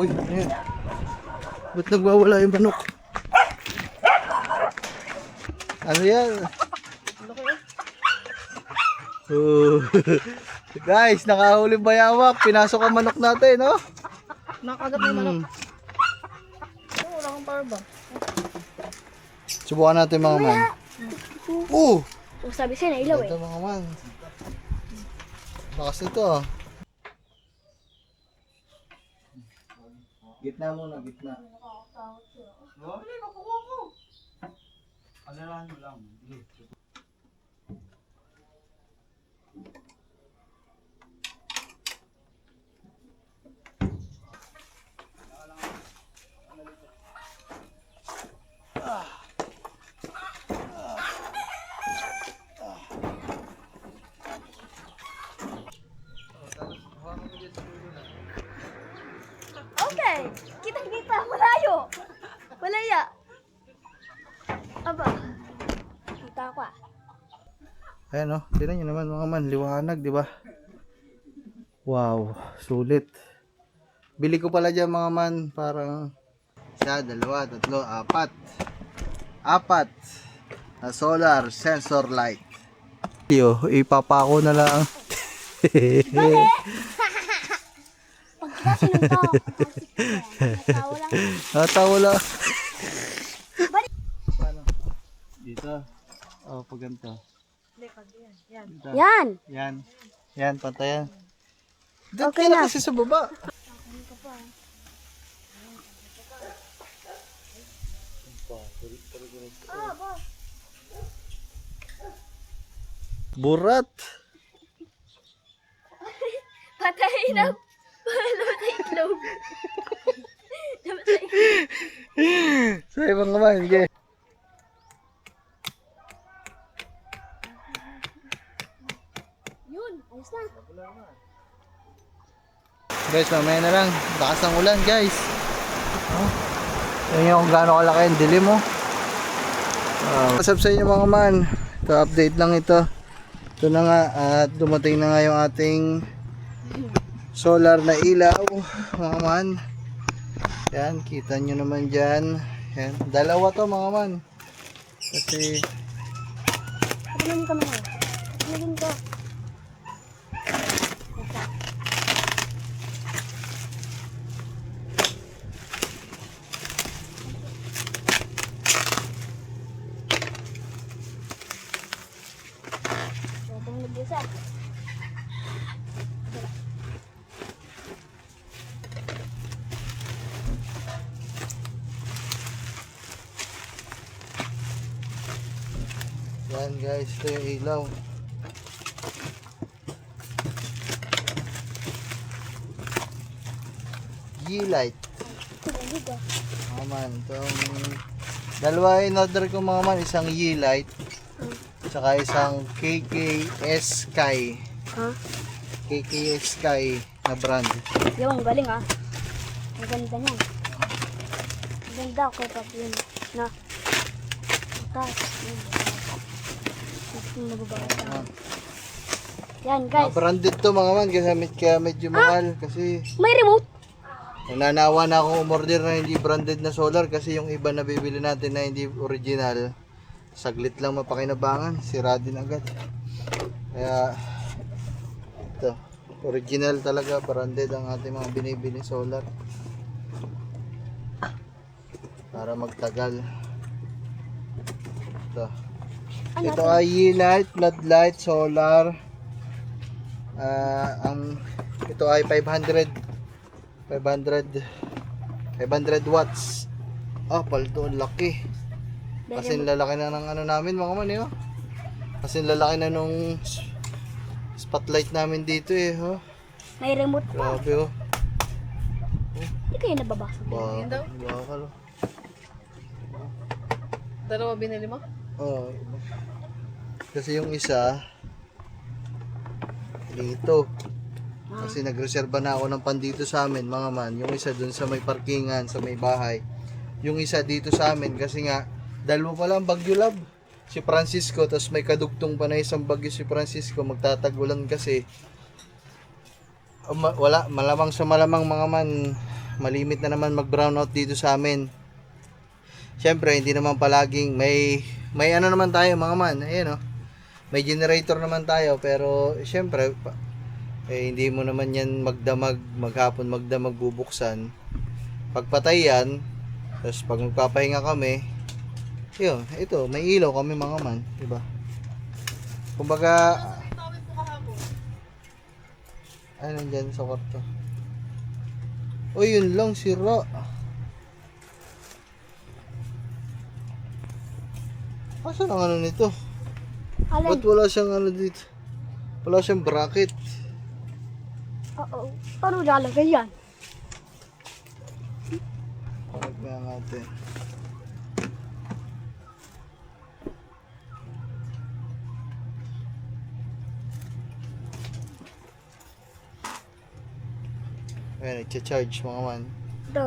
Uy, ano yun? Ba't nagwawala yung manok? Ano yan? Oh. Guys, nakahuli bayawak. Pinasok ang manok natin, no? Nakagat na yung manok. Wala kang power ba? Subukan natin mga man. Oh! Sabi siya na ilaw Ito mga man. Lakas nito ah. Gitna muna, gitna. Hindi, makuha ko. Alalahan mo lang. Okay, kita-kita, malayo. Malaya. Aba, kita ko ah. Ayan o, tignan nyo naman mga man, liwanag, di ba? Wow, sulit. Bili ko pala dyan mga man, parang isa, dalawa, tatlo, apat. Apat na solar sensor light. Yo, ipapako na lang. Pag kita sinunta, natawa lang. Natawa lang. Paano? Dito. Oh, pag ganito. Dito. Yan. Yan. Yan, pantayan. Okay Okay na na. kasi sa baba. Burat. Patay na. Namatay itlog. Namatay. Sa ibang naman, sige. Yun, ayos na. Guys, mamaya na lang. Lakas ng ulan, guys. Oh. Tingnan nyo kung gaano kalaki ang dilim mo. What's up sa inyo mga man? Ito, update lang ito. Ito na nga, at dumating na nga yung ating solar na ilaw, mga man. Yan, kita nyo naman dyan. Yan, dalawa to mga man. Kasi, Pagkain ka naman. Pagkain ka. Itong nag-isa. yan guys, ito yung ilaw. G-light. Mga man, itong dalawa in order ko mga man, isang Y-light saka isang KKS Sky. Ha? KKS Sky na brand. Yung galing ah. Ang ganda niyan. Ang ganda ako pag yun. Na. Taas. Ah, Yan guys. branded to mga man, kaya medyo mahal kasi May remote. nananawa na akong umorder na hindi branded na solar kasi yung iba na bibili natin na hindi original, saglit lang mapakinabangan, sira din agad. Kaya ito, original talaga, branded ang ating mga binibili solar para magtagal. Ito ay Y-light, floodlight, solar. Ito ay 500 watts. Ah, palto, ang laki. Kasi lalaki na ng ano namin mga man, eh. Kasi lalaki na nung spotlight namin dito eh. Oh. May remote pa. Grabe oh. Hindi kayo nababasa. Bakal oh. Dalawa binili mo? Oh. Kasi yung isa dito. Kasi nagreserba na ako ng pan dito sa amin, mga man. Yung isa dun sa may parkingan, sa may bahay. Yung isa dito sa amin kasi nga dalawa pa lang Bagyo Lab. Si Francisco, tapos may kadugtong pa na isang bagyo si Francisco, magtatagulan kasi. Wala, malamang sa malamang mga man, malimit na naman mag brownout dito sa amin. Siyempre hindi naman palaging may ano naman tayo mga man, ayan oh. May generator naman tayo, pero siyempre hindi mo naman yan maghapon magdamag bubuksan. Pagpatay yan, tapos pag magpapahinga kami, yun, ito, may ilaw kami mga man, diba? Kumbaga, ay, nandyan sa kwarto. O, yun lang, sira. Asan ang ano nito? Alin? Ba't wala siyang ano dito? Wala siyang bracket. Oo. Paano lalagay yan? Parang nga natin. Ayan, nagcha-charge mga man. Ito.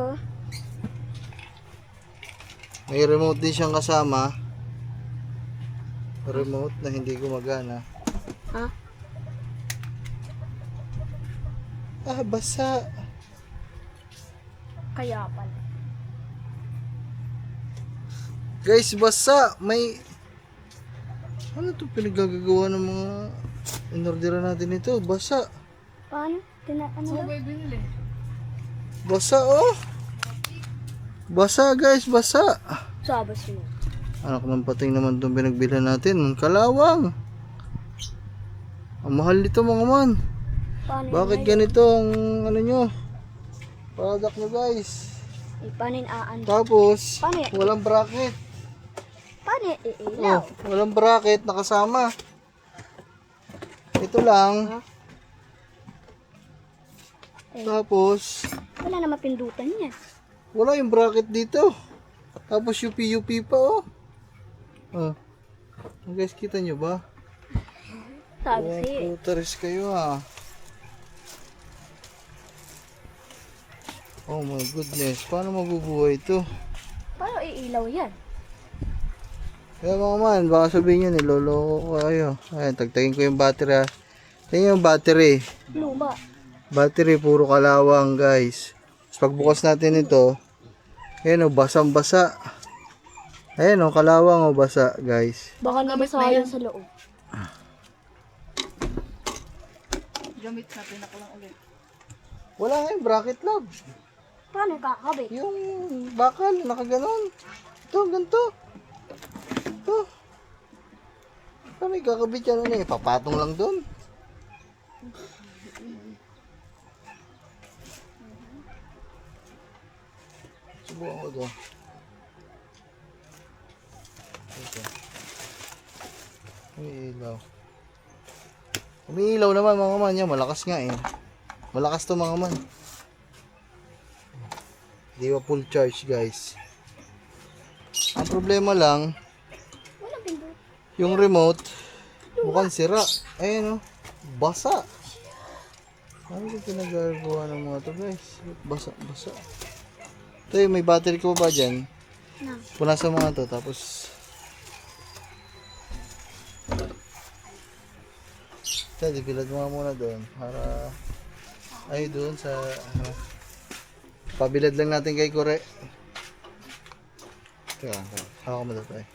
May remote din siyang kasama. Remote na hindi gumagana. Ha? Ah, basa. Kaya pala. Guys, basa. May... Ano to pinagagagawa ng mga... inorderan natin ito? Basa. Paano? Ano daw? Basa, oh. Basa, guys. Basa. Sabas mo. Anak ng pating naman itong pinagbilhan natin. Kalawang. Ang mahal nito mga man. Paano Bakit yun? ganito ang ano nyo? Product nyo guys. Paano yun aan? Tapos, Paano yan? walang bracket. Paano yun iilaw? Oh, walang bracket nakasama. Ito lang. Ha? Eh. Tapos, Wala na mapindutan yan. wala yung bracket dito. Tapos UP pa oh. Oh. Guys, kita nyo ba? Sabi Oh, sa'yo. putaris kayo ah. Oh my goodness, paano mabubuhay ito? Paano iilaw yan? Kaya mga man, baka sabihin nyo, niloloko ko kayo. Ayan, tagtagin ko yung battery ha. Tingnan yung battery. Luma. Battery, puro kalawang guys. Tapos pagbukas natin ito, ayan o, basang-basa. Ayan o, kalawang o, basa guys. Baka nabasa yan sa loob. Gamit natin ako lang ulit. Wala nga yung bracket lab. Paano kakabit? Yung bakal, nakaganon. Ito, ganito. Ito. Paano yung kakabit yan? Ano eh, papatong lang doon. Subukan ko doon. Ito. Umiilaw. Umiilaw naman mga man yan. Malakas nga eh. Malakas to mga man. Di ba full charge guys. Ang problema lang, Wala pindut. yung remote mukhang sira. Ayan o. Basa. Ano yung pinagagawa ng mga to guys? Basa, basa. Ito yung may battery ko ba dyan? Na. Punasan mo nga to tapos ito, dibilad mo nga muna doon para ay doon sa pabilad lang natin kay Kore. Teka, hawak mo doon tayo.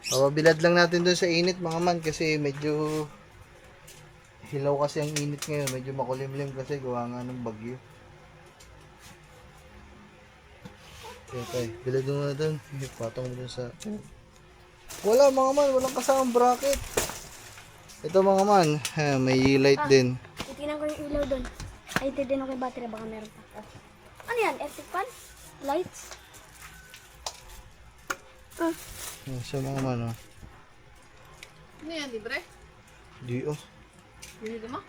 Papabilad lang natin doon sa init mga man kasi medyo hilaw kasi ang init ngayon. Medyo makulimlim kasi gawa nga ng bagyo. Okay, bilad mo na doon. Patong mo doon sa... Wala mga man, walang kasamang bracket. Ito mga man, may light din. Titignan ko yung ilaw doon. Ay, titignan ko yung battery. Baka meron pa. Ano yan? Electric fan? Lights? Ah, Sa mga man, oh. Ano yan, libre? Di, oh. Binili mo?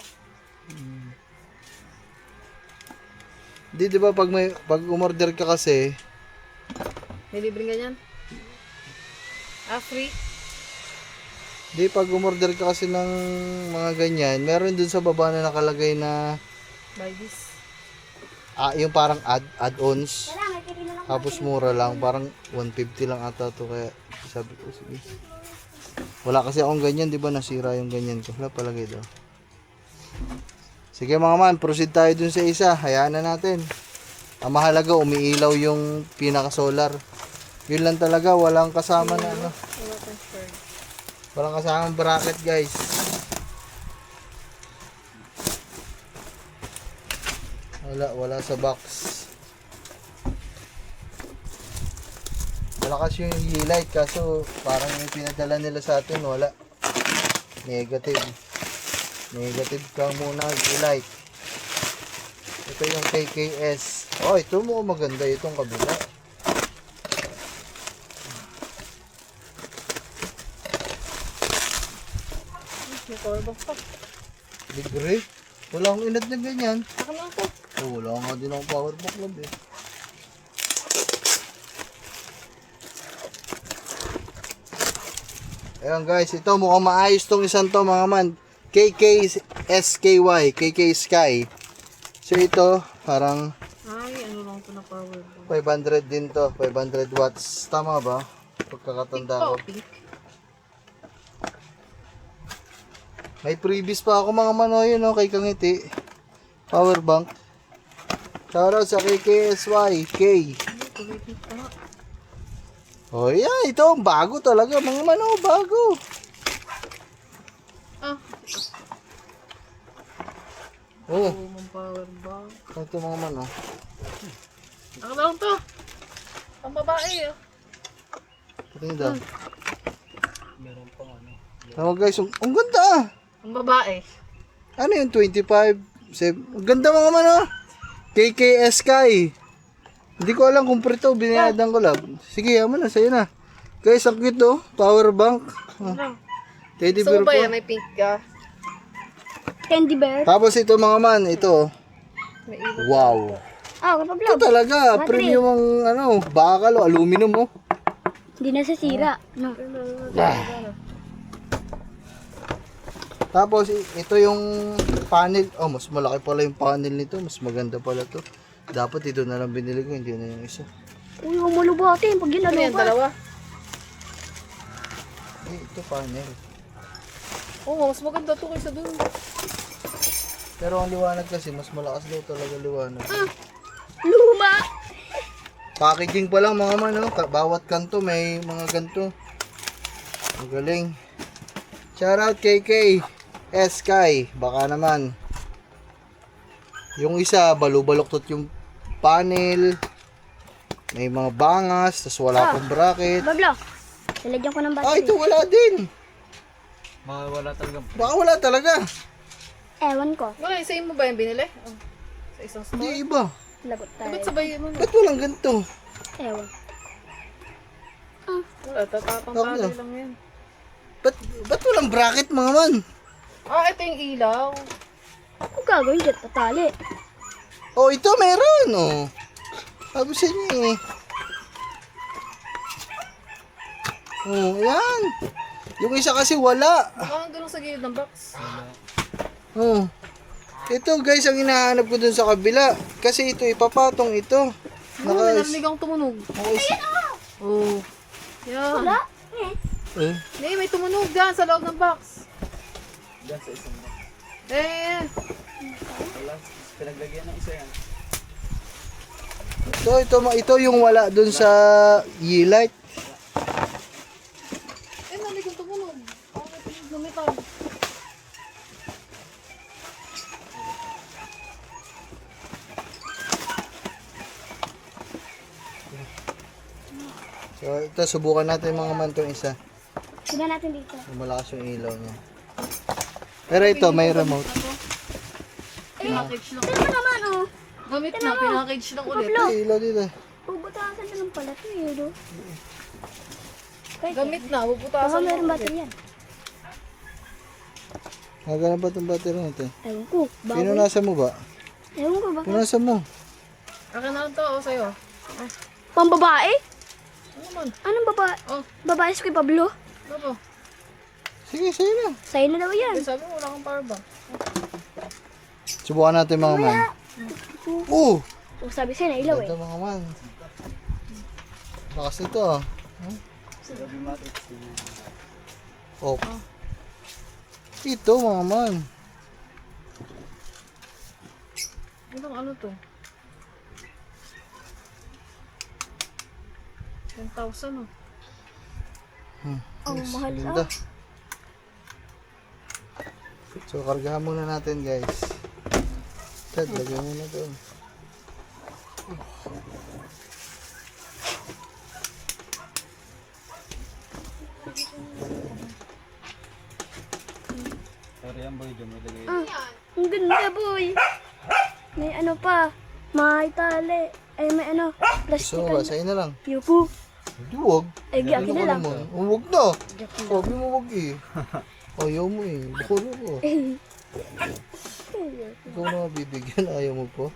Di ba pag umorder ka kasi, May libreng ganyan? Ah, free? di pag umorder ka kasi ng mga ganyan, meron dun sa baba na nakalagay na Buy this. yung parang add-ons. wala. May titignan lang. Tapos mura lang, parang 150 lang ata to kaya sabi ko sige. Wala kasi akong ganyan, 'di ba? Nasira yung ganyan ko. Wala palagay daw. Sige mga man, proceed tayo dun sa isa. Hayaan na natin. Ang mahalaga, umiilaw yung pinaka-solar. Yun lang talaga, walang kasama na ano. Wala kang short. Walang kasamang bracket, guys. Wala sa box. Malakas yung light kaso parang yung pinadala nila sa atin, wala. Negative. Negative ka muna light. Ito yung KKS. Oh, ito mo maganda itong kabila. May power bank pa. Libre. Wala akong inad na ganyan. Saka lang to. Oh, wala nga din akong power bank club eh. Ayan guys, ito mukhang maayos tong isang to mga man. KK Sky. So ito, parang Ay, ano lang to na power bank. 500 din to, 500 watts. Tama ba? Pagkakatanda ko. Pink. May previous pa ako mga manoy, no, kay Kangiti. Power bank. Shoutout sa KKSY, K. Pink pa nga. Oh yeah, ito, bago talaga mga mano, bago. Ah, Oh, mong power bank. ito mga mano. Ano lang to? Ang babae, oh. Patingin daw. Meron pang ano. Tama guys, ang ganda ah. Ang babae. Ano yung 25? Ang ganda mga mano. KKS Sky. Hindi ko alam kung prito, binayadan ko lang. Sige, yaman na, sa'yo na. Guys, ang cute oh, power bank. Oh, Ano? teddy So bear ba yan? po. May pink ka? Candy bear. Tapos ito mga man, ito. May ilaw. Wow. Ah, Ito kapablob. talaga, Madre. premium ang ano, bakal o aluminum oh. Hindi na sisira. No. Tapos ito yung panel. Oh, mas malaki pala yung panel nito, mas maganda pala to. Dapat ito na lang binili ko, hindi na yung isa. Uy, huwag mo lubuhatin. Pag Ano yan? ginalubat. Dalawa? Ito panel. Oo, mas maganda to kaysa dun. Pero ang liwanag kasi, mas malakas daw talaga liwanag. Luma. Packaging pa lang mga man, no? Bawat kanto may mga ganto. Ang galing. Shoutout KK Sky. Baka naman. Yung isa, balubaloktot yung panel. May mga bangas, tas wala pang bracket. Bablo. Lalagyan ko ng Ah, battery. ito wala din. Wala talaga. Baka wala talaga. Ewan ko. Wala, isa mo ba yung binili? Oh. Sa isang store? Hindi iba. Lagot tayo. Ba't sabay mo? Ba't walang ganito? Ewan. Wala, tatapang Okay tali lang. lang yan. Ba't walang bracket mga man? Ah, ito yung ilaw. Ano gagawin dyan? Tatali. Oh, ito meron, oh. Sabi sa inyo eh. Oh, yan. Yung isa kasi wala. Baka doon sa gilid ng box. Oh. Ito guys, ang hinahanap ko dun sa kabila. Kasi ito, ipapatong ito. Ano, may narinig akong tumunog. Oh. Yan. Wala? Eh, Hindi, may tumunog dyan sa loob ng box. Diyan sa isang box. Eh, Wala. Pinaglagyan ng isa yan. ito yung wala dun sa Yeelight. narinig akong tumunog. Ako may tumunog na metal. So, ito, subukan natin mga man itong isa. Tignan natin dito. Malakas yung ilaw niya. Pero ito, may remote. Pinackage lang. Tignan naman, oh. Gamit na, pinackage lang ulit. Bablo. May ilaw dito. Bubutasan na lang pala ito, eh, no? Kahit, Gamit na, baka bubutasan meron lang battery yan. Nagana ba itong battery natin? Ewan ko. Bawal. Pinunasan mo ba? Ewan ko, baka. Pinunasan mo. Akin na lang to, o sa'yo. Pambabae? Ano naman? Anong babae? Oh, Babae sa kay Pablo? ano ba? Sige, sige na. Sa'yo na daw yan. Eh, sabi mo, wala kang power bank. Subukan natin mga man. Oh! O, sabi sa'yo na ilaw, eh. Ito mga man. Lakas ito ah. Oh. Ito mga man. Ano to? 1,000 oh. Ang mahal Ganda. So, kargahan muna natin guys. Tad, lagyan muna doon. Sorry yan boy, dyan may lagay. Ang ganda, boy. May ano pa. May tali. Ay, may ano. So, Plastic. sa'yo na lang. Yuko. Hindi, huwag. Ay, akin na lang. Huwag na. Sabi mo huwag eh. Ayaw mo eh. Bukuro ko. Ikaw na mabibigyan. Ayaw mo po.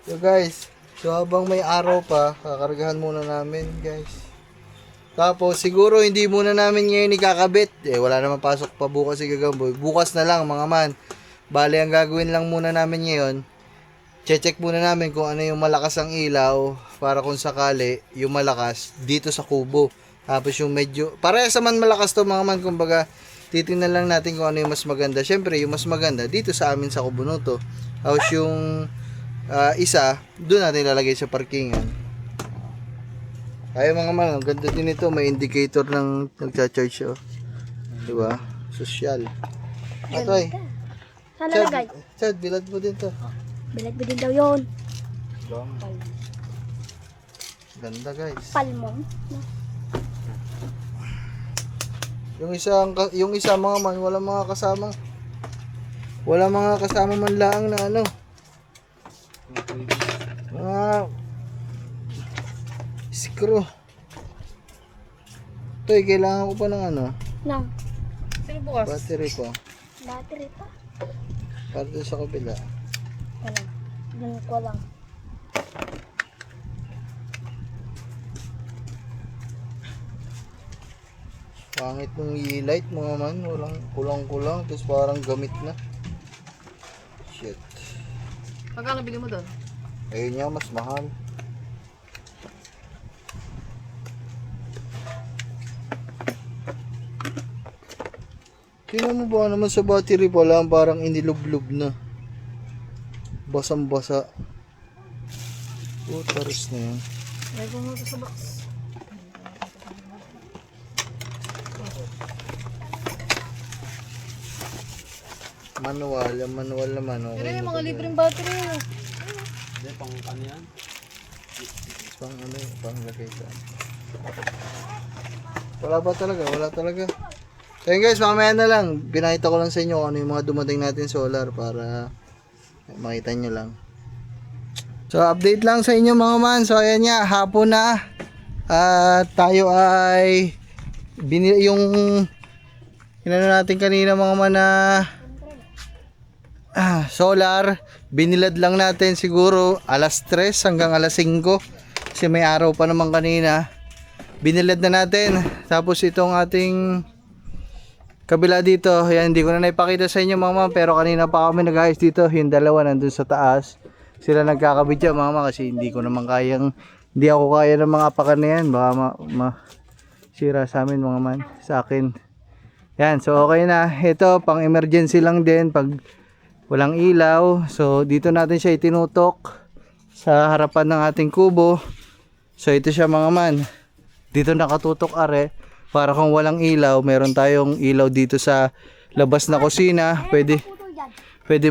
So guys. So habang may araw pa, kakargahan muna namin guys. Tapos siguro hindi muna namin ngayon ikakabit. Wala naman pasok pa bukas si Gagamboy. Bukas na lang mga man. Bale ang gagawin lang muna namin ngayon. Check muna namin kung ano yung malakas ang ilaw para kung sakali yung malakas dito sa kubo. Tapos yung medyo, parehas naman malakas to mga man, kumbaga titingnan lang natin kung ano yung mas maganda. Syempre yung mas maganda dito sa amin sa kubo no to. Tapos yung isa, doon natin lalagay sa parkingan. Kaya mga man, ang ganda din ito, may indicator ng nagcha-charge oh. Diba? Social. Atoy. Sana Chad, lagay. Chad, bilad mo din to. Bilag din daw yun. Ganda guys. Palmong. Yung isa mga man, wala mga kasama man lang na ano. Mga screw. Toy, kailangan ko pa ng ano, Nang. Sino bukas? battery pa. Battery pa. Para doon sa kabila. Walang. Ganun ko lang. Pangit ng light mga man, walang kulang-kulang, tapos parang gamit na. Shit. Magkano bili mo doon? Ayun nga, mas mahal. Tingnan mo ba naman sa battery pala, parang inilublob na. Basang-basa. Taris na yan. Lagay ko mo ito sa box. Manual, yung manual naman. Pero Okay, yung mga libreng battery oh. Hindi, pang ano yan? pang ano, pang lagay sa. Wala talaga. So yun guys, mamaya na lang. Pinakita ko lang sa inyo ano yung mga dumating natin solar para makita nyo lang. So update lang sa inyo mga man. So ayan nga, hapon na. At tayo ay yung inano natin kanina mga man na solar. Binilad lang natin siguro alas 3 hanggang alas 5. Kasi may araw pa naman kanina. Binilad na natin. Tapos itong ating kabila dito, yan, hindi ko na naipakita sa inyo mga mama, pero kanina pa kami nag-ayos dito, yung dalawa nandun sa taas, sila nagkakabit dyan mga mama, kasi hindi ako kaya ng mga apakan na yan, baka sira sa amin mga man, sa akin. Yan, so okay na, ito pang emergency lang din pag walang ilaw. So dito natin siya itinutok sa harapan ng ating kubo. So ito siya mga man, dito nakatutok are, para kung walang ilaw, meron tayong ilaw dito sa labas na kusina. Pwede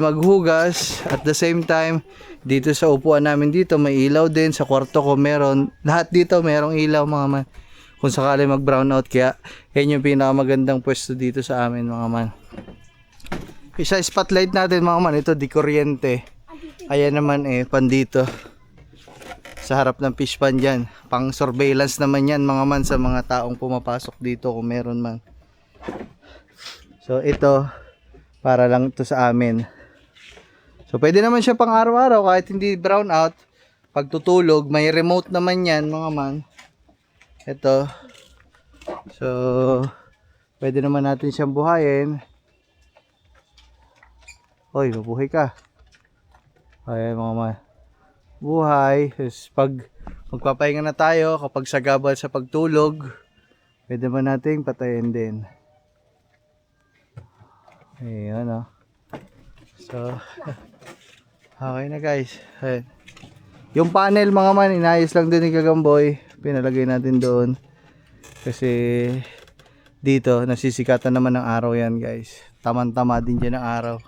maghugas. At the same time, dito sa upuan namin dito, may ilaw din. Sa kwarto ko meron. Lahat dito merong ilaw mga man. Kung sakali mag brown out. Kaya yan yung pinakamagandang pwesto dito sa amin mga man. Isa spotlight natin mga man. Ito di kuryente. Ayan naman pandito. Sa harap ng fish pan dyan. Pang surveillance naman yan mga man sa mga taong pumapasok dito kung meron man. So ito, para lang ito sa amin. So pwede naman siya pang araw-araw kahit hindi brown out. Pag tutulog, may remote naman yan mga man. Ito. So pwede naman natin siyang buhayin. Hoy, mabuhay ka. Ayan mga man. Buhay. Pag magpapahinga na tayo, kapag sagabal sa pagtulog, pwede ba nating patayin din. Ayan o. So, okay na guys. Ayan. Yung panel mga man, inayos lang din ni Gagamboy. Pinalagay natin doon. Kasi dito, nasisikatan naman ng araw yan guys. Taman-tama din dyan ng araw.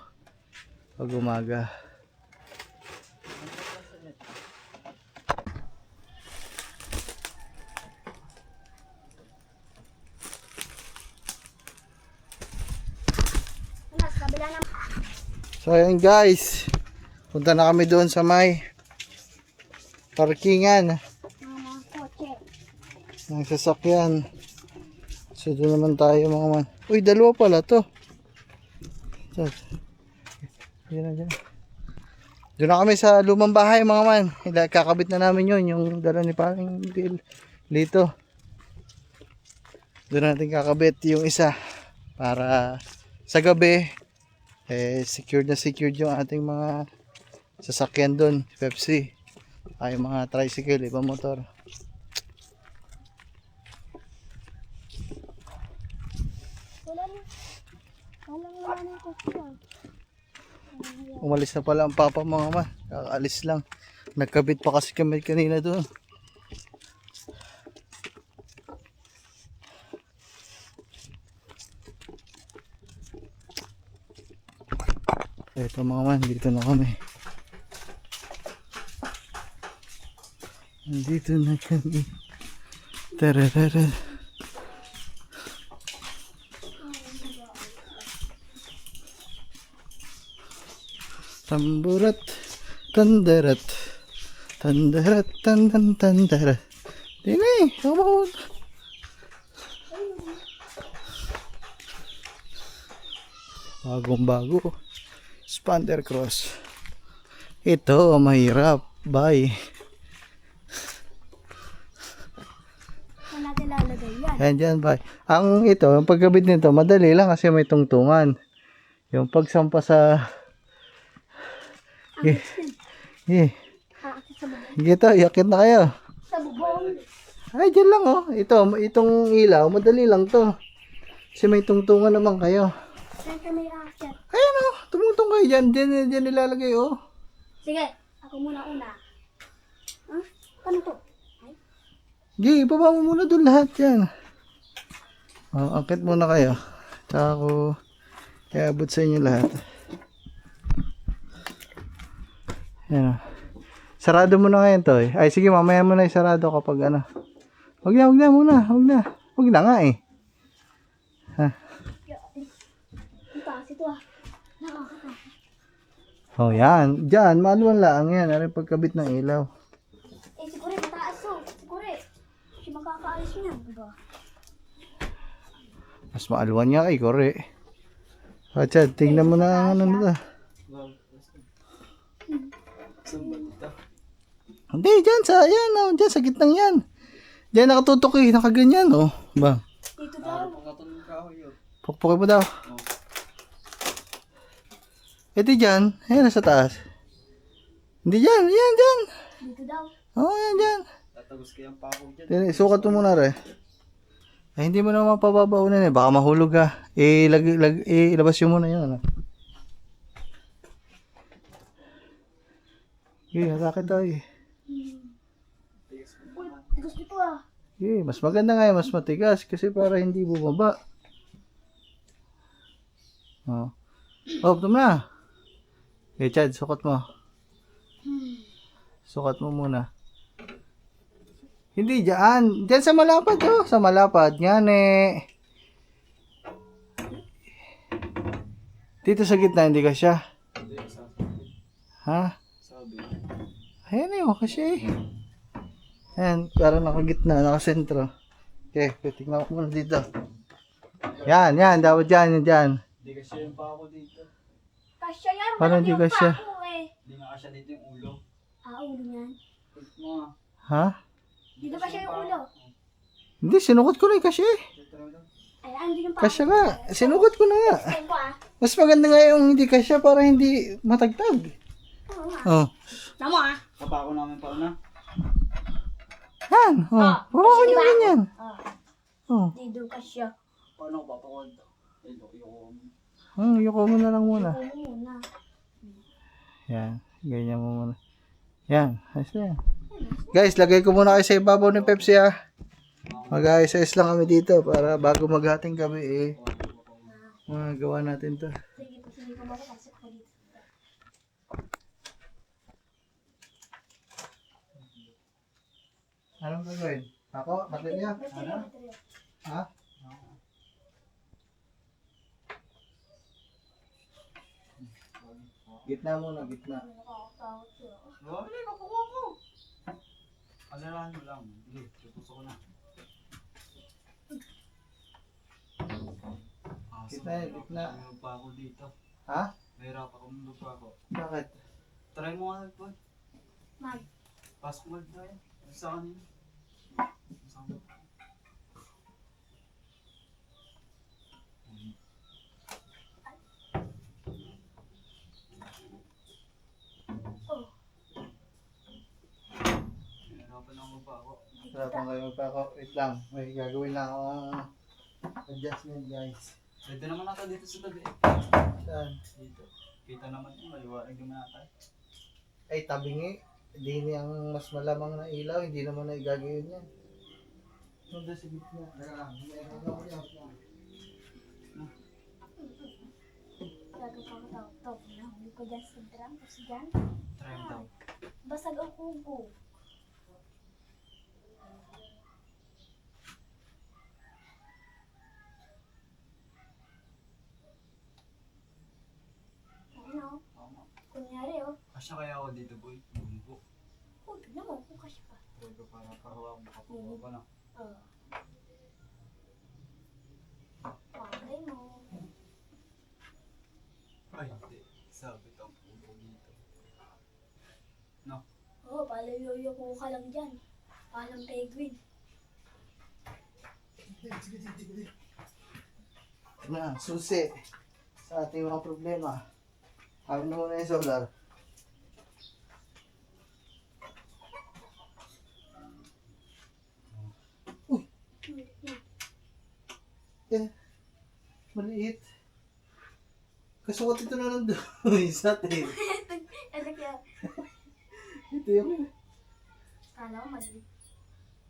Pag umaga. Ano, sa kabila ng So ayun guys. Punta na kami doon sa may parkingan mga kotse. ng sasakyan. So doon naman tayo mga man. Uy, dalawa pala to. So, yan na dyan. Doon na kami sa lumang bahay mga man. Kakabit na namin yun. Yung dala ni Paring Lito. Doon natin kakabit yung isa. Para sa gabi, secured na secured yung ating mga sasakyan doon. Pepsi. Ay mga tricycle, ibang motor. Walang naman yung kotse. Umalis na pala ang papa mga man. Kakaalis lang. Nagkabit pa kasi kami kanina doon. Eto mga man, dito na kami. Nandito na kami. Tararara. Tamburat, tandarat, tandarat, tandan, tandarat. Dini, come on. Bagong bago. Spander cross. Ito, mahirap. Bye. Saan natin lalagay yan? Yan dyan, bye. Ang ito, ang pagkabit nito, madali lang kasi may tungtungan. Yung pagsampa sa... Eh, Aakit sa bubong. Gito, yakit na kayo. Sa bubong. Ay, dyan lang oh. Itong ilaw, madali lang to. Kasi may tungtungan naman kayo. Saan kami aakit? Ayan oh, tumutong kayo dyan. Dyan nilalagay oh. Sige, ako muna una. Huh? Paano to? Ay, Gi, ibaba mo muna doon lahat yan. Oh, akit muna kayo. Tsaka ako, iabot sa inyo lahat. Yan oh. Sarado mo na ngayon to eh. Ay sige, mamaya mo na isarado kapag ano. Wag na muna. Wag na nga eh. Ha? ang taas ito ah. Nakakatakot. Oh, yan. Diyan, maluwan lang yan. Ano yung pagkabit ng ilaw. Eh, siguro mataas to. Siguro kasi makakaalis niya. Diba? Mas maaluwan niya kay Kore. Chad, tingnan mo na ang ano nito. Hindi, dyan sa, yan oh. Dyan sa gitnang yan. Diyan nakatutok eh. Nakaganyan oh. Ba? Dito daw. Pukpukin mo daw. Ito dyan. Ayan, nasa taas. Hindi dyan. Yan, dyan. Dito daw. Oo, yan, dyan. Tatagos kayang pako dyan. Sukat mo muna rin. Ay, hindi mo naman pababaunan eh. Baka mahulog ka. Ilabas yun muna yun. Ano? Okay, hatakit tayo eh. Uy, tigas dito ah. Okay, mas maganda nga mas matigas kasi para hindi bumaba. Oh. Oh, ito na. Okay, Chad, sukat mo. Sukat mo muna. Hindi, dyan. Dyan sa malapad, oh. Sa malapad. Yan eh. Dito sa gitna, hindi ka siya. Ha? Ayan eh, oh, kasi. Ayan, parang nakagitna, nakasentro. Okay, tingnan ko muna dito. Yan, dapat dyan. Hindi kasi yung pako dito. Kasya yan. Paano malaki hindi yung kasya? pako eh. Hindi nga kasya dito yung ulo. Ulo yan. Pagkat mo nga. Ha? Dito kasya yung ulo. Hindi, sinukot ko na eh, kasi. Ay, andun yung pako. Kasya nga, sinukot ko na nga. Ay, ko ah. Mas maganda nga yung hindi kasya para hindi matagtag. Oo nga. Oh. Tama ah. Kapako namin pa na. Yan, oh. Huwag Diba? nyo ganyan. Oh. Dito kasya. Paano ko papakod? Ay, yung Yuko mo na lang muna. Oo muna. Yan, ganyan mo muna. Yan. Ayos na yan. Guys, lagay ko muna kayo sa ibabaw ng Pepsi ha. Mag-ayos-ayos lang kami dito para bago maghating kami magawa natin to. Sige, pag hindi ko makapasok ko dito. Anong gagawin? Ako? Baterya? Baterya. Ha? Gitna muna, gitna. Nakakatakot siya. Wala, kapakuha ko. Alalahan mo lang. Sige, tutuso ko na. Gitna yan, gitna. Mayroon pa ako dito. Ha? Mayroon pa ako pa ako. Bakit? Try mo nga nagpon. Mag. Pasok mo tayo. Sa kanina. Sa kanina. Oh. Nahirapan ako pa ako. Harapan kayo pa ako. Wait lang. May gagawin lang akong adjustment guys. Pwede naman ako dito sa tabi. Saan? Dito. Kita naman yun. Maliwanag naman natin. Ay, tabingi. Hindi niyang mas malamang na ilaw. Hindi naman na igagawin yan. Nandun sa gitna. Teka lang. Gago pa ako tawag. Nahuli ko dyan sa drum. Tapos dyan. Try mo daw. Basag ang kubo. Ano? Tama. Kunyari oh. Kasya kaya ako dito boy. Bumbo. Oh, tignan mo kung kasi pa. Try ko para kahawa ko. Makapuha ko na. Oh. Pagay mo. Ay, hindi. Sabit ang pupo dito. No? Oh, palayoyo ko ka lang dyan. Palang penguin. Na, susi. Sa ating mga problema. Hawin na muna yung solar. Eh, maliit. Kasukot ito na lang doon. Isa tayo. Ano kaya? Ito yung... Kala ko mali.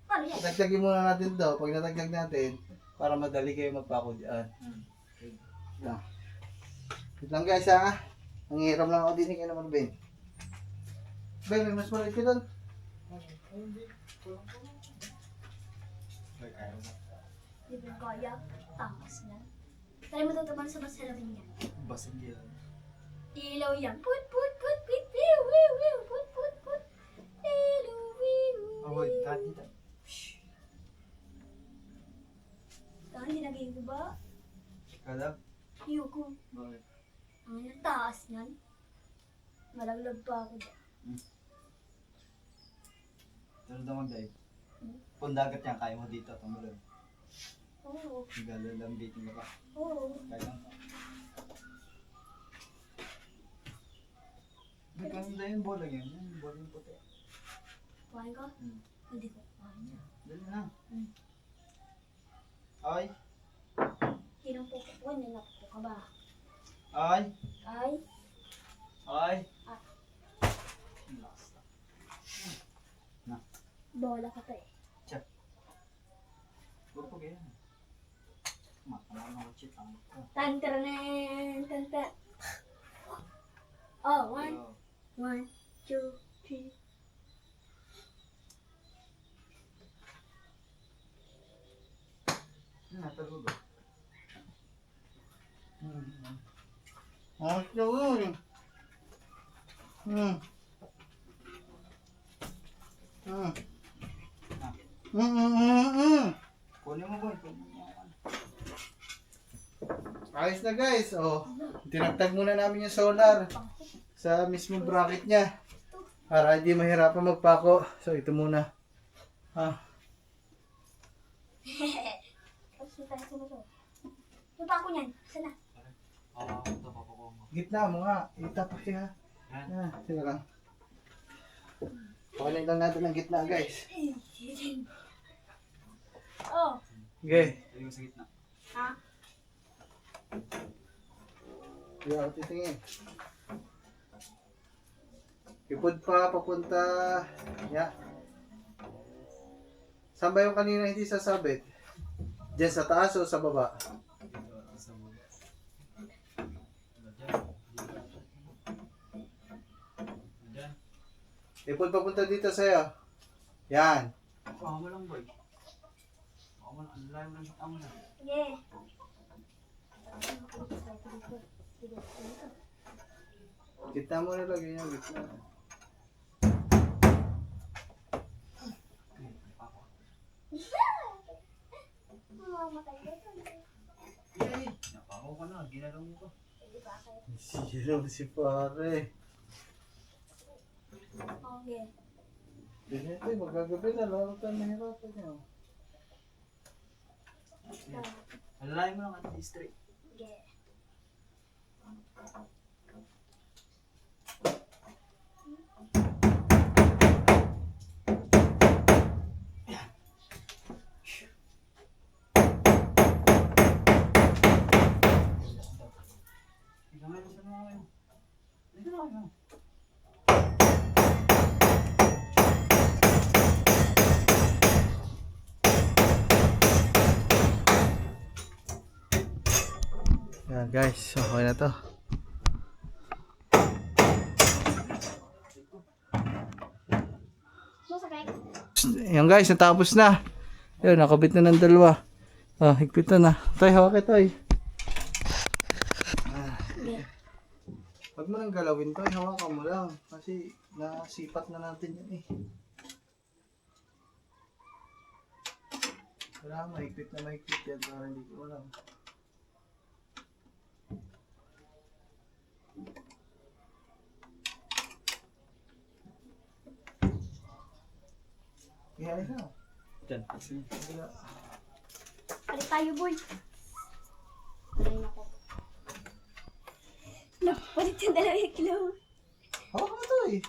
Paano yan? Dagdagin muna natin to. Pag natagdag natin, para madali kayo magpako dyan. Okay. Lang. Wait lang guys ha. Nangihiram lang ako din kay naman Ben. Ben, may mas maliit ka doon. Di ba kaya? Takas na. Try mo tutupan sa masalamin niya. Basag yan. Ilaw yan. Put, put, put, put, pew, pew, pew, put, put, put. Pew, pew, Avoy, kahit dito. Saan dinagay ko ba? Kada? Yuko. Bakit? Ang taas niyan. Malaglag pa ako dyan. Pero daw mag-dive. Kung dagat yan, kaya mo dito. Tumulog. Oo. Galalambitin ka pa. Oo. Kaya lang. Maganda yung bola yan. Yung bola yung puti. Kuhain ko? Hmm. Hindi ko kuhain niya. Dali na. Hmm. Ay. Kinampukuan niya na ka ba? Ay. Ay. Ay. Ah. Last. Bola ka to eh. Check. Gurpog yan. Matamang mga chip ang ito. Tantaranan. Tanta. Oh, one. Yo. 1, 2, 3. Natulog. Oh, ito yun. Kunin mo boy. Kunin mo. Ayos na guys. Oh, tinagtag muna namin yung solar sa mismong bracket niya para hindi mahirapan magpako. So ito muna. Tapos na tayo sumunod. Yung pa ako niyan. Saan na? Ito papakuha mo. Gitna mo nga. Itapak siya. Yan. Sila lang. Pakanin lang natin ang gitna guys. Oh. Okay. Ito yung sa gitna. Ha? Hindi ako titingin. Ipod pa, papunta. Yeah. Saan ba yung kanina hindi sasabit? Diyan sa taas o sa baba? Ipod papunta dito sa'yo. Yan. Baka mo lang boy. Baka mo lang. Ang layo lang sa kamo na. Yeah. Gitna mo nilagay niya, gitna. Yay! Napako ko na. Ginalaw mo ko. Sino si pare? Okay. Ganito, magagabi na. Lalo tayo nahirapan niya. Ang layo mo lang at straight. Yeah. Ikaw nga sa mga kayo. Dito na kayo. Yan guys, okay na to. Masakay. Yan guys, natapos na. Yun, nakabit na ng dalawa. Ah, higpit na na. Toy, hawak ito eh. Yeah. Huwag mo nang galawin to, hawakan mo lang. Kasi nasipat na natin yan eh. Wala, mahigpit na mahigpit yan para hindi ko alam. Kaya isa. Diyan. Balik tayo, boy. Ay, nako. Nagpalit yung dalawang kilo. Hawakan mo to eh.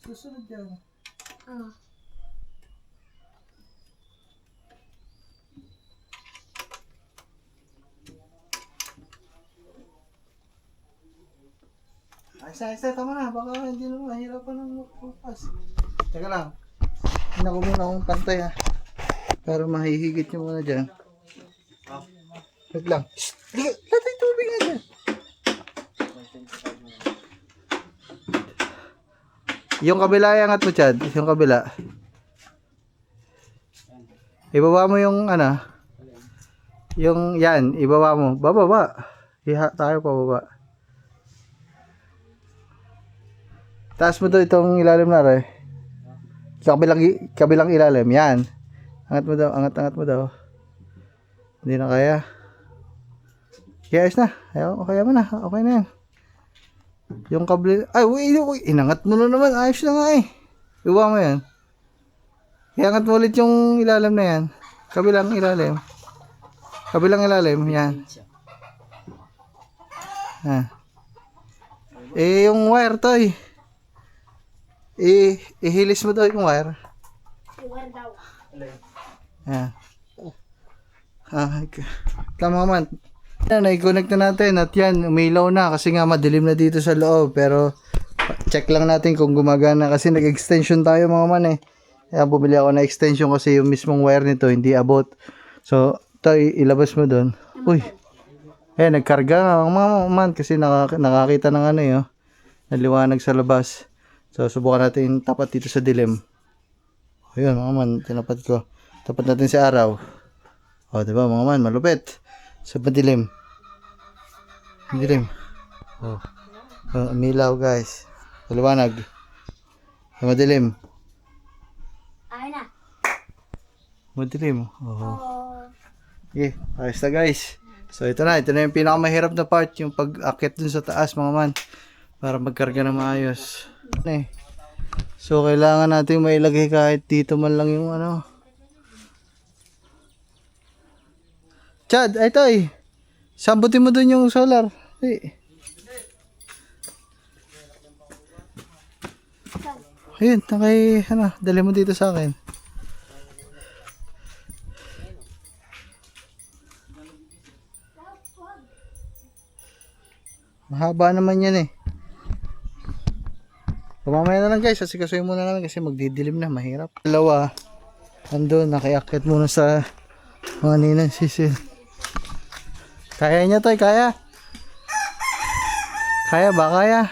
Susunod yan. Ah. Ayos na, tama na. Baka hindi na mahirapan ng magpupas. Teka lang. Hina ko muna akong pantay ha. Para mahihigit nyo muna dyan. Wait lang. Shhh! Latay tubig nga dyan. Yung kabila, iangat mo Chad. Yung kabila. Ibaba mo yung ano. Yung yan. Ibaba mo. Bababa. Iha tayo pababa. Taas mo daw itong ilalim na rin. Sa kabilang ilalim. Yan. Angat mo daw. Angat mo daw. Hindi na kaya. Kaya ayos na. Ayaw, kaya mo na. Okay na yan. Yung kabila. Ay, uy. Inangat mo na naman. Ayos na nga eh. Iwa mo yan. Iangat mo ulit yung ilalim na yan. Kabilang ilalim. Kabilang ilalim. Yan. Ah. Eh, yung wire to eh. Ihilis mo daw yung wire. Iwan daw. Ayan. Tama man. Yan, i-connect na natin at yan, umilaw na kasi nga madilim na dito sa loob. Pero check lang natin kung gumagana kasi nag-extension tayo mga man eh. Ayan, bumili ako na extension kasi yung mismong wire nito hindi abot. So, ito ilabas mo doon. Uy. Ayan, nagkarga nga mga man kasi nakakita ng ano eh. Oh. Naliwanag sa labas. So, subukan natin tapat dito sa dilim. Ayun, mga man, tinapat ko. Tapat natin sa araw. O, diba, mga man, malupit. Sa madilim. Madilim. O, umilaw, guys. Maliwanag. Sa madilim. Ayun na. Madilim. O. Oh. Okay, ayos na, guys. So, ito na yung pinakamahirap na part, yung pag-akit dun sa taas, mga man. Para magkarga na maayos. So kailangan natin mailagay kahit dito man lang yung ano. Chad, ito eh. Sambutin mo dun yung solar. Ayun, dali mo dito sa akin. Mahaba naman yan eh. So mamaya na lang guys, asikasuhin muna namin kasi magdidilim na, mahirap. Dalawa, andun, nakiakit muna sa mga ninang sisil. Kaya niya to, kaya? Kaya ba, kaya?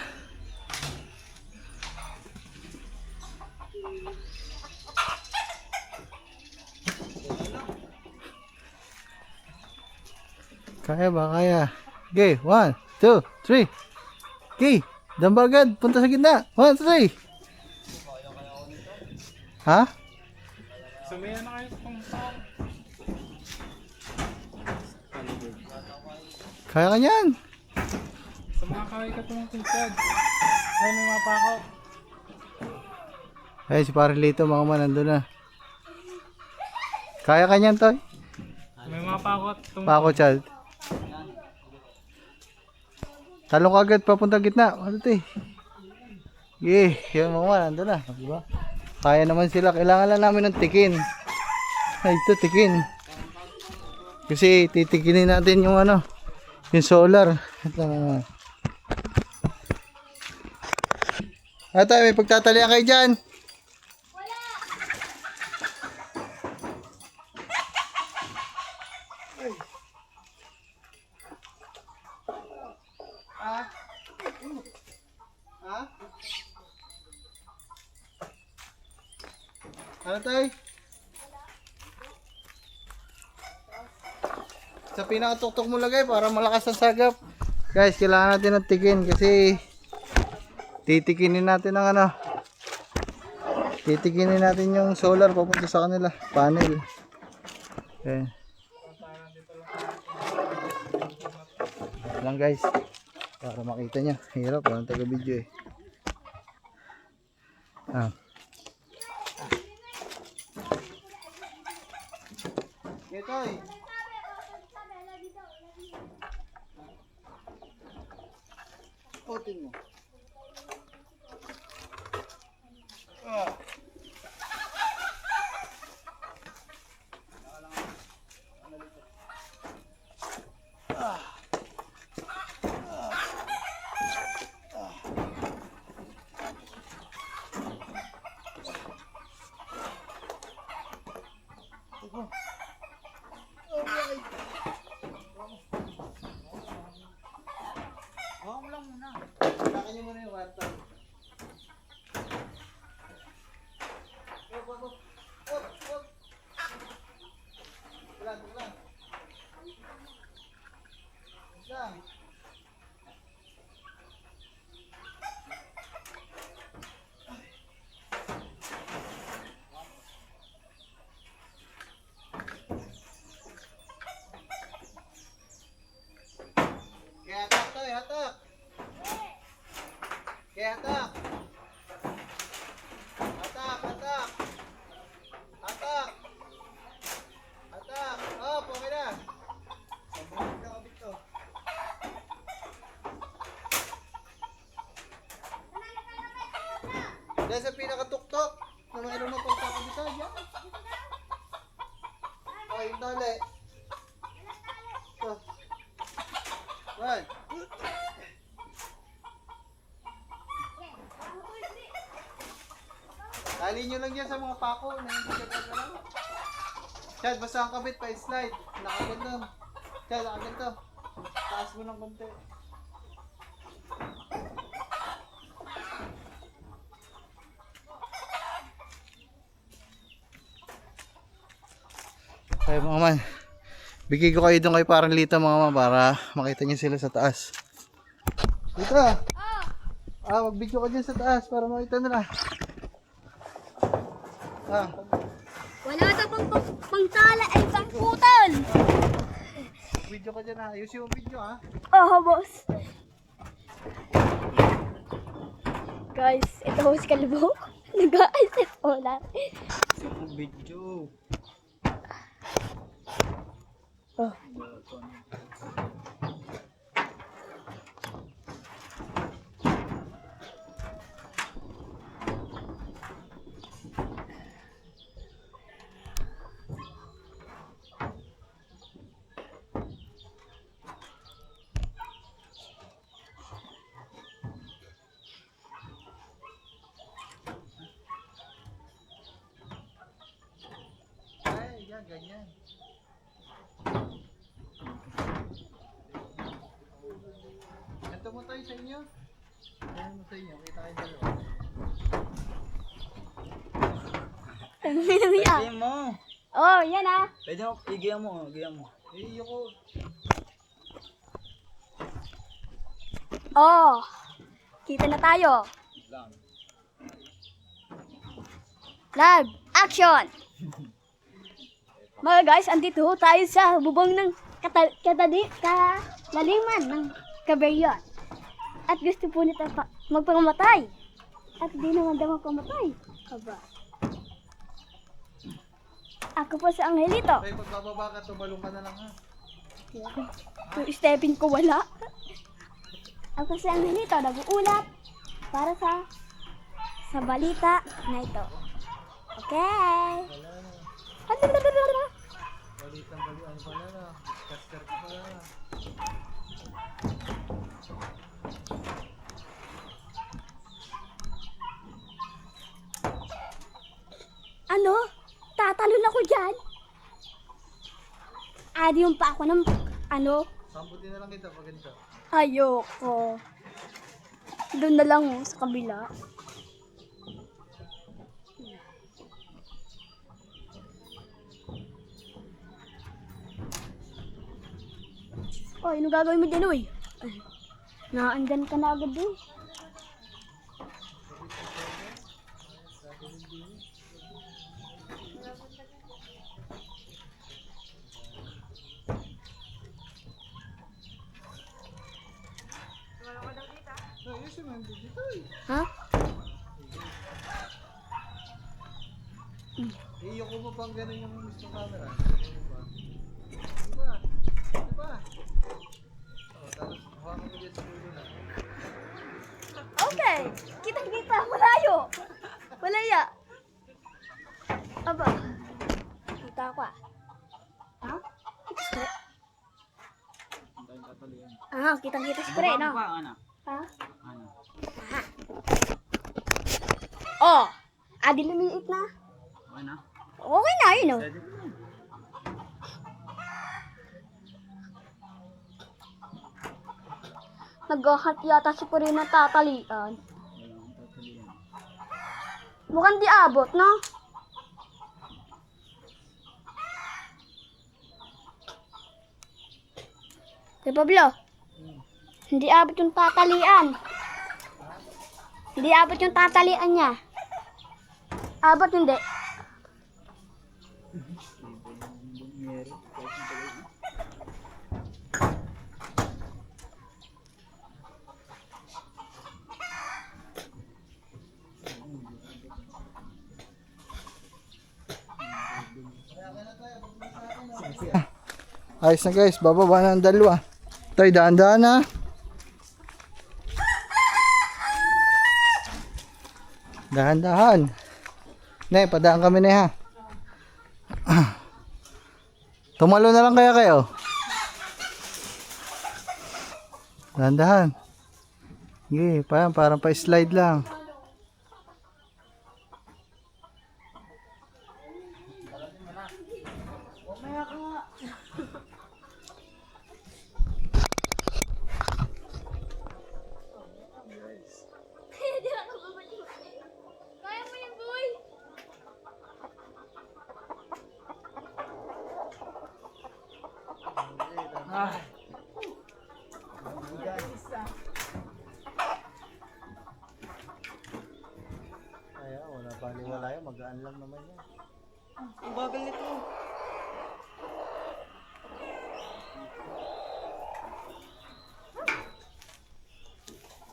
Kaya ba, kaya? Okay, 1, 2, 3. Okay, dambagad, punta sa gitna. 1, 2, 3. Ha? Sumaya na kayo kung saan. Kaya ka niyan. Sumakay ka itong tingkad. Ay, may mapako. Ay, si Parilito mga man, nandun na. Kaya ka niyan, Toy? May mapako. Pako, child. Talong ka agad, papunta gitna. Ano ito eh? Yan mga man, nandun na. Diba? Kaya naman sila. Kailangan lang namin ng tikin. Ay, ito, tikin. Kasi titikinin natin yung ano, yung solar. Ito naman. Ate, may pagtatalian kayo dyan. Ano tayo? Sa pinakatuktok mo lagay para malakas ang sagap. Guys, kailangan natin ng tikin kasi titikinin natin ang ano. Titikinin natin yung solar papunta sa kanila. Panel. Okay. Lang guys. Para makita niya. Hirap. Walang taga-video eh. Itoy. Otin mo. Kakain niyo muna yung kwarto. Ulan. Lang. Kaya hatak to, hatak. Kaya hatak. Hatak. Oh, okay na. Sabunod na kabit to. Dahil sa pinakatuktok na mayroon na pagkakabitan yan. Oh, yung tali. Oh. One. Tali nyo lang yan sa mga pako na hindi ka pa lang. Chad, basta ang kabit pa slide. Nakaganto. Chad, nakaganto. Taas mo ng konti. Kaya mga man, bigay ko kayo doon kay Parilito mga man para makita nyo sila sa taas. Dito! Mag-video ka dyan sa taas para makita nila. Wala na pangtala ay pangputol. Video ka dyan ha. Ayusin yung video ha. Oh, boss. Guys, ito ho si Kalbo. Nag-aalip ko lang. Video. Oh. ganyan. Ito mo tayo sa inyo. Ito mo sa inyo. Kita kayo dalawa. Pwede mo. Oh, yan ah. Pwede mo. Igiyan mo. Igiyan mo. Eh, ko. Oh. Kita na tayo. Lang. Live action. Mga guys, andito ho tayo sa bubong ng kalaliman ng Cagayan. At gusto po nito magpakamatay. At di naman daw magpamatay. Aba. Ako po si Angelito. Tay, pagbababa ka, tumalong ka na lang ha. Yung stepping ko wala. Ako si Angelito, nag-uulat para sa balita na ito. Okay. Balitang balian pala na. Caster ka pala na. Ano? Tatalon ako dyan? Adi yung pa ako ng ano? Sambutin na lang kita pag ganito. Ayoko. Doon na lang oh, sa kabila. Oy, ano gagawin mo dyan, uy? Ay, naandyan ka na agad eh. Ayusin mo dito eh. Ha? Iyo ko mo pang ganun yung gusto camera. Diba? Diba? Oh, tapos hawakan mo dyan sa ulo na. Okay, kitang-kita, malayo. Malaya. Aba. Kita ako ah. Ha? Spray. Ah, kitang-kita spray, no? Ano? Ha? Ano? Oh, adi lumiit na. Ano? Okay na, yun oh. Pwede mo. Naghahat yata si Puri na tatalian. Walang tatalian. Mukhang di abot, no? Kay Pablo, hindi abot yung tatalian. Hindi abot yung tatalian niya. Abot hindi. Meron. Ayos na guys, bababa na ang dalawa. Tay, daan-daan ha. Dahan-dahan. Ne, padaan kami na ha. Tumalo na lang kaya kayo. Dahan-dahan. Sige, parang pa-slide lang. Kaya mo yung boy. Ah. Kaya wala baliwala yun, magaan lang naman yan. Ang bagal nito.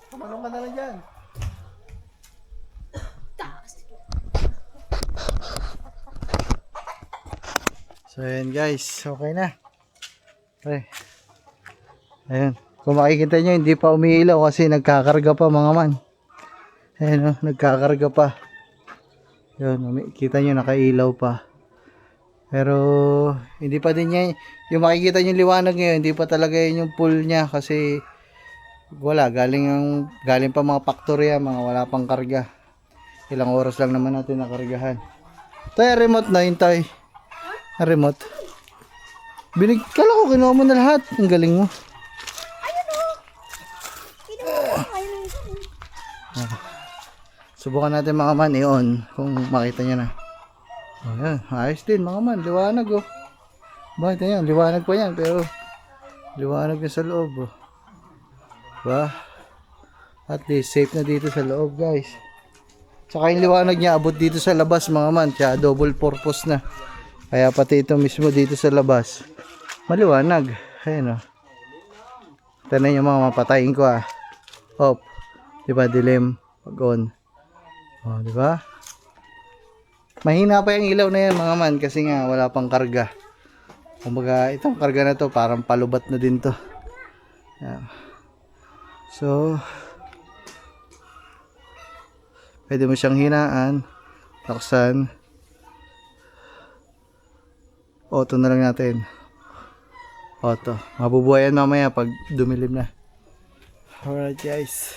Tumalong ka na lang dyan. So ayan guys, okay na. Okay. Ayan. Kung makikita nyo, hindi pa umiilaw kasi nagkakarga pa mga man. Ayan o, nagkakarga pa. Yun, kita nyo nakailaw pa. Pero hindi pa din niya, yung makikita nyo liwanag ngayon, hindi pa talaga yun yung full niya kasi wala, galing pa mga factory, mga wala pang karga. Ilang oras lang naman natin nakargahan. Tayo remote na yun tayo. Ang remote. Kala ko kinuha mo na lahat. Ang galing mo. Subukan natin mga man i-on kung makita nyo na. Ayan, ayos din mga man. Liwanag oh. Bakit yan? Liwanag pa yan pero liwanag na sa loob oh. Diba? At least safe na dito sa loob guys. Tsaka yung liwanag niya abot dito sa labas mga man. Kaya double purpose na. Kaya pati ito mismo dito sa labas maliwanag. Ayan oh. Tanay yung mga mapatayin ko ah. Off. Diba dilim? Pag on. Oh, diba? Mahina pa yung ilaw na yan mga man kasi nga wala pang karga. Kumbaga itong karga na to parang palubat na din to. Ayan. So pwede mo siyang hinaan, taksan. Auto na lang natin. Auto. Mabubuhayan mamaya pag dumilim na. Alright guys.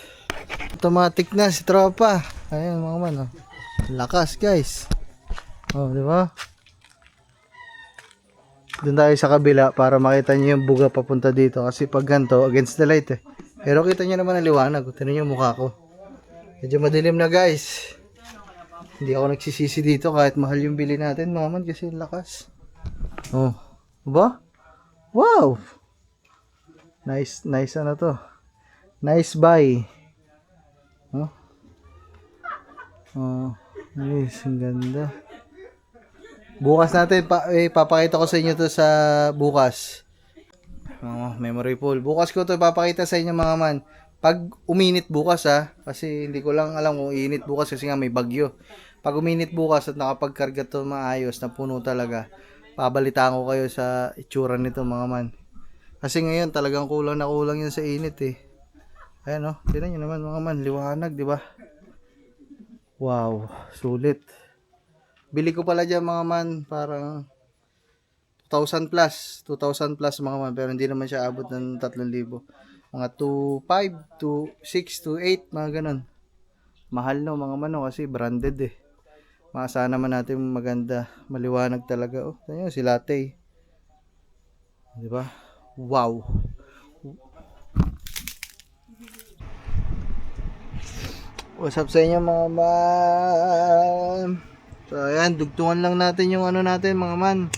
Automatic na si tropa. Ayan mga man. Oh. Lakas guys. Oh, di ba? Doon tayo sa kabila para makita niyo yung buga papunta dito. Kasi pag ganito, against the light eh. Pero kita niyo naman ang liwanag. Tingnan niyo yung mukha ko. Medyo madilim na guys. Hindi ako nagsisisi dito kahit mahal yung bili natin mga man kasi lakas. Oh. Diba? Wow! Nice ano to. Nice buy. Oh. Oh, nice, ang ganda. Bukas natin papakita ko sa inyo to sa bukas. Memory full. Bukas ko to papakita sa inyo mga man. Pag uminit bukas kasi hindi ko lang alam kung iinit bukas kasi nga may bagyo. Pag uminit bukas at nakapagkarga to maayos na puno talaga, pabalitaan ko kayo sa itsura nito mga man. Kasi ngayon talagang kulang na kulang yun sa init eh. Ayan oh, tingnan nyo naman mga man, liwanag, di ba? Wow, sulit. Bili ko pala dyan mga man, parang 2,000 plus mga man, pero hindi naman siya abot ng 3,000. Mga 2,500, 2,600, 2,800, mga ganun. Mahal no mga man no, kasi branded eh. Maasahan naman natin maganda, maliwanag talaga. Oh, tingnan nyo, si Latte. Di ba? Wow. What's up sa inyo mga man? So ayan, dugtungan lang natin yung ano natin mga man.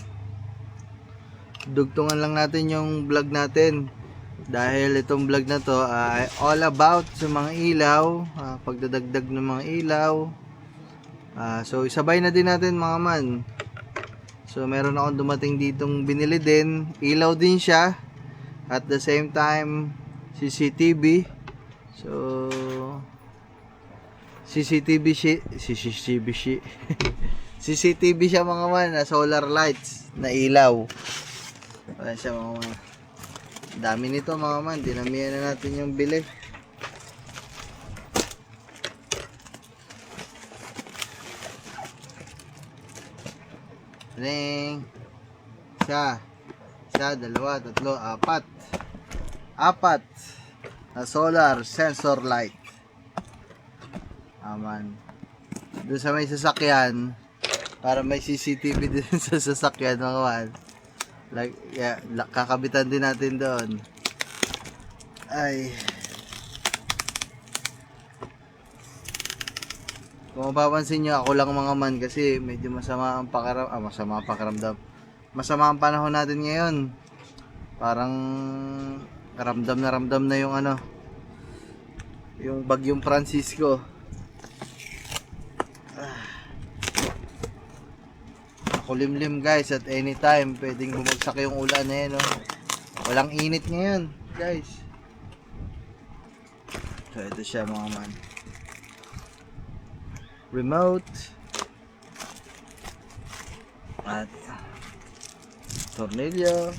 Dugtungan lang natin yung vlog natin. Dahil itong vlog na to ay all about sa mga ilaw, pagdadagdag ng mga ilaw. So isabay na din natin mga man. So meron akong dumating ditong binili din. Ilaw din siya. At the same time CCTV. So CCTV siya mga man, na solar lights na ilaw. Ayan siya mga man. Dami nito mga man, dinamihan na natin yung bili. Ring. Isa, dalawa, tatlo, apat na solar sensor light. Aman. Doon sa may sasakyan, para may CCTV din sa sasakyan mga man. Like, yeah, kakabitan din natin doon. Ay. Kung mapapansin nyo, ako lang mga man kasi medyo masama ang pakiramdam. Masama ang panahon natin ngayon. Parang ramdam na yung yung bagyong Francisco. Kulimlim guys, at anytime pwedeng bumagsak yung ulan na yan, no? Walang init ngayon guys. So ito siya mga man, remote at tornilyo,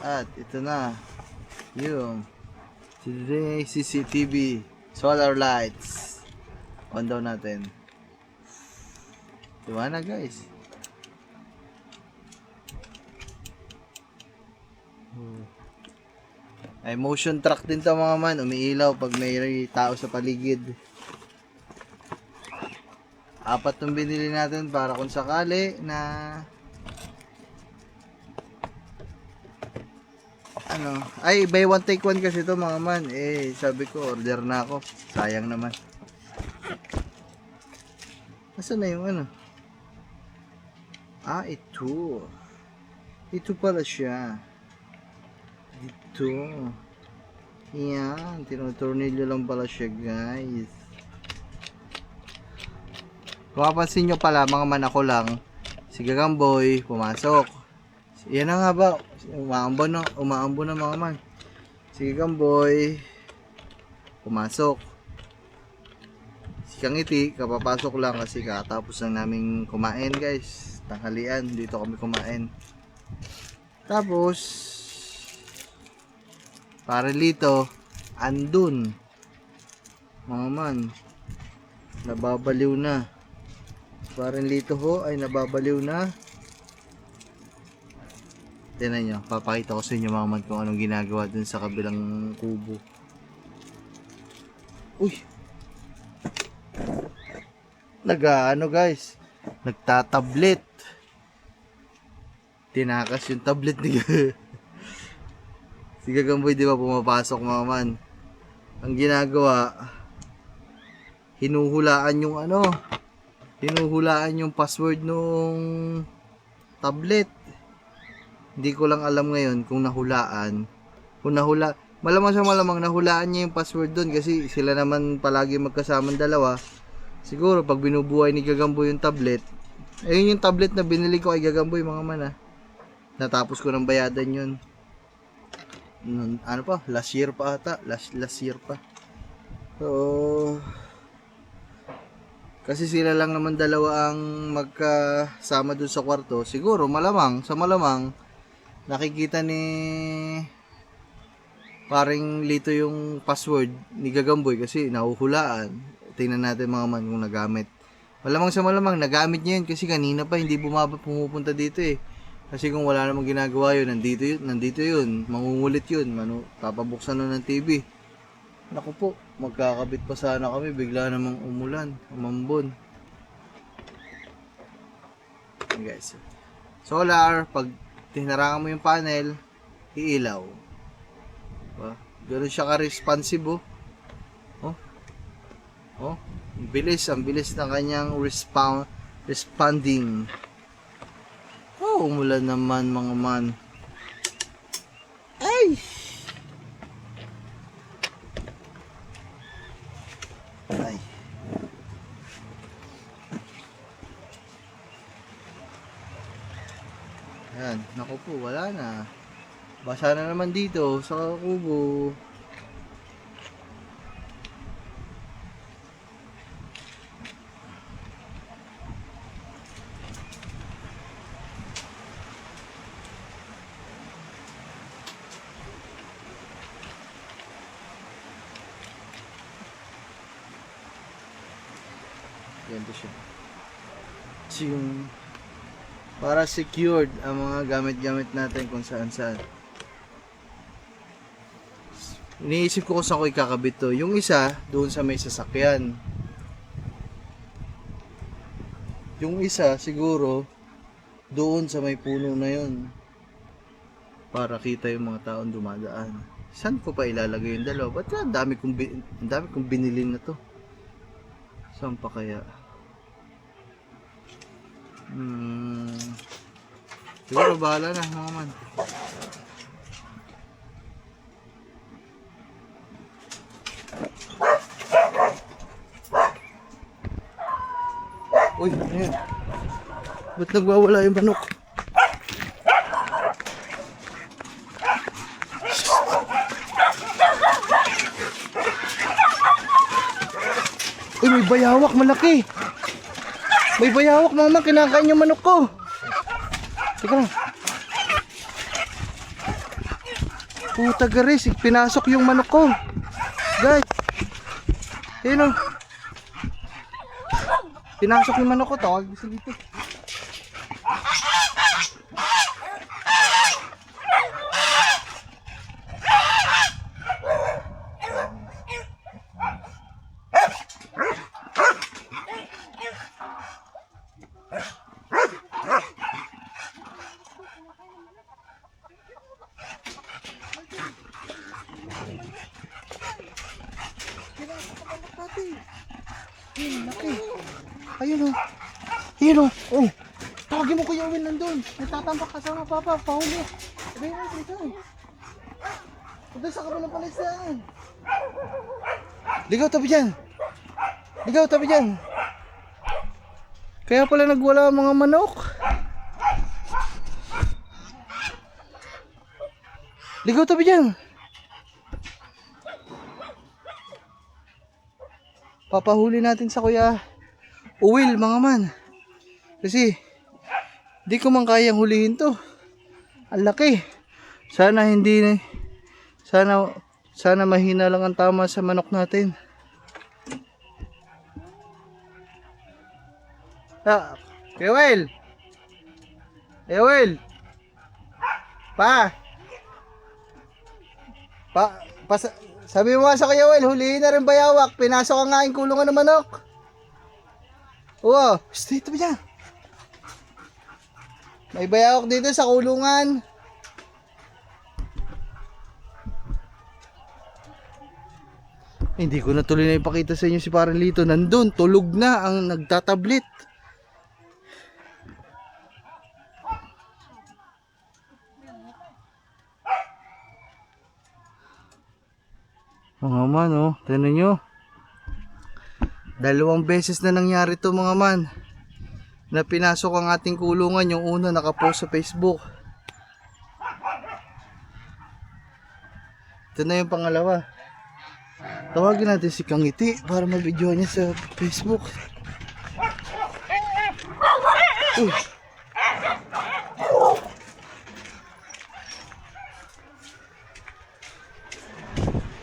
at ito na yung CCTV solar lights. On daw natin. Diba na guys? Ay motion track din to mga man. Umiilaw pag may tao sa paligid. Apat yung binili natin para kung sakali na ano, ay buy one take one kasi to mga man. Sabi ko order na ako. Sayang naman. Nasaan na yung ano? Ito. Ito pala siya. Dito. Yan, tinutornilyo lang pala siya, guys. Kung mapansin nyo pala, mga man ako lang, si Gagamboy, pumasok. Yan na nga ba, umaambo na mga man. Si Gagamboy, pumasok. Si Kangiti, kapapasok lang kasi katapos lang namin kumain, guys. Tanghalian, dito kami kumain. Tapos, Paralito, andun. Mga man, nababaliw na. Paralito ho ay nababaliw na. Tignan nyo, papakita ko sa inyo mga man kung anong ginagawa dun sa kabilang kubo. Uy! Nag-ano guys? Nagtatablet. Tinakas yung tablet ni si Gagamboy, di ba pumapasok mga man? Ang ginagawa, hinuhulaan yung ano, hinuhulaan yung password nung tablet. Hindi ko lang alam ngayon kung nahulaan. Kung malamang siya malamang nahulaan niya yung password doon kasi sila naman palagi magkasamang dalawa. Siguro pag binubuhay ni Gagamboy yung tablet, ayun yung tablet na binili ko kay Gagamboy mga man Natapos ko ng bayadan yun. Ano pa? Last year pa ata. Last year pa. So, kasi sila lang naman dalawa ang magkasama dun sa kwarto. Siguro malamang, sa malamang, nakikita ni paring Lito yung password ni Gagamboy kasi nahuhulaan. Tingnan natin mga man kung nagamit. Malamang sa malamang, nagamit niya yun kasi kanina pa hindi pumupunta dito Kasi kung wala namang ginagawa yun, nandito yun, mangungulit yun, papabuksan na ng TV. Naku po, magkakabit pa sana kami, bigla namang umulan, umambon. Guys, solar, pag tinarangan mo yung panel, iilaw. Diba? Ganun siya ka-responsive ang bilis ng kanyang responding. Umulan naman mga man. Ay! Ay. Ayan, naku po, wala na. Basa na naman dito sa kubo. Ganito siya. Yung para secured ang mga gamit-gamit natin kung saan-saan. Iniisip ko kung saan ko ikakabit to. Yung isa, doon sa may sasakyan. Yung isa, siguro, doon sa may puno na yun. Para kita yung mga taong dumadaan. Saan ko pa ilalagay yung dalawa? Ba't ang dami kong binili na to? Saan pa kaya? Siguro bahala na mga man. Uy, ayun. Ba't nagwawala yung manok? Uy, may bayawak malaki. May bayawak mama, kinakain yung manok ko. Teka lang. Puta garis, pinasok yung manok ko. Guys. Ayun o. Pinasok yung manok ko, tawag sa dito. Ayun o. Ayun o. Oh. Tawagin mo Kuya Will nandun. Nagtatambak kasama papa. Pahuli. Sabi mo dito. Punta sa kabilang palisaan. Ligaw tabi dyan. Ligaw tabi dyan. Kaya pala nagwala ang mga manok. Ligaw tabi dyan. Papahuli natin sa Kuya Will mga man. Kasi di ko man kayang hulihin to. Ang laki. Sana hindi sana mahina lang ang tama sa manok natin. Ah, Kuya Will. Kuya Will. Sabi mo nga sa Kuya Will, hulihin na rin bayawak. Pinasok ang aking kulungan ng manok. Oo, dito ba dyan? May bayawak dito sa kulungan. Hindi ko na tuloy na ipakita sa inyo si Parang Lito. Nandun, tulog na ang nagtatablit. Mga man, oh, tignan nyo. 2 beses na nangyari to mga man. Na pinasok ang ating kulungan. Yung una nakapost sa Facebook. Ito na yung pangalawa. Tawagin natin si Kangiti para mabidyohan niya sa Facebook.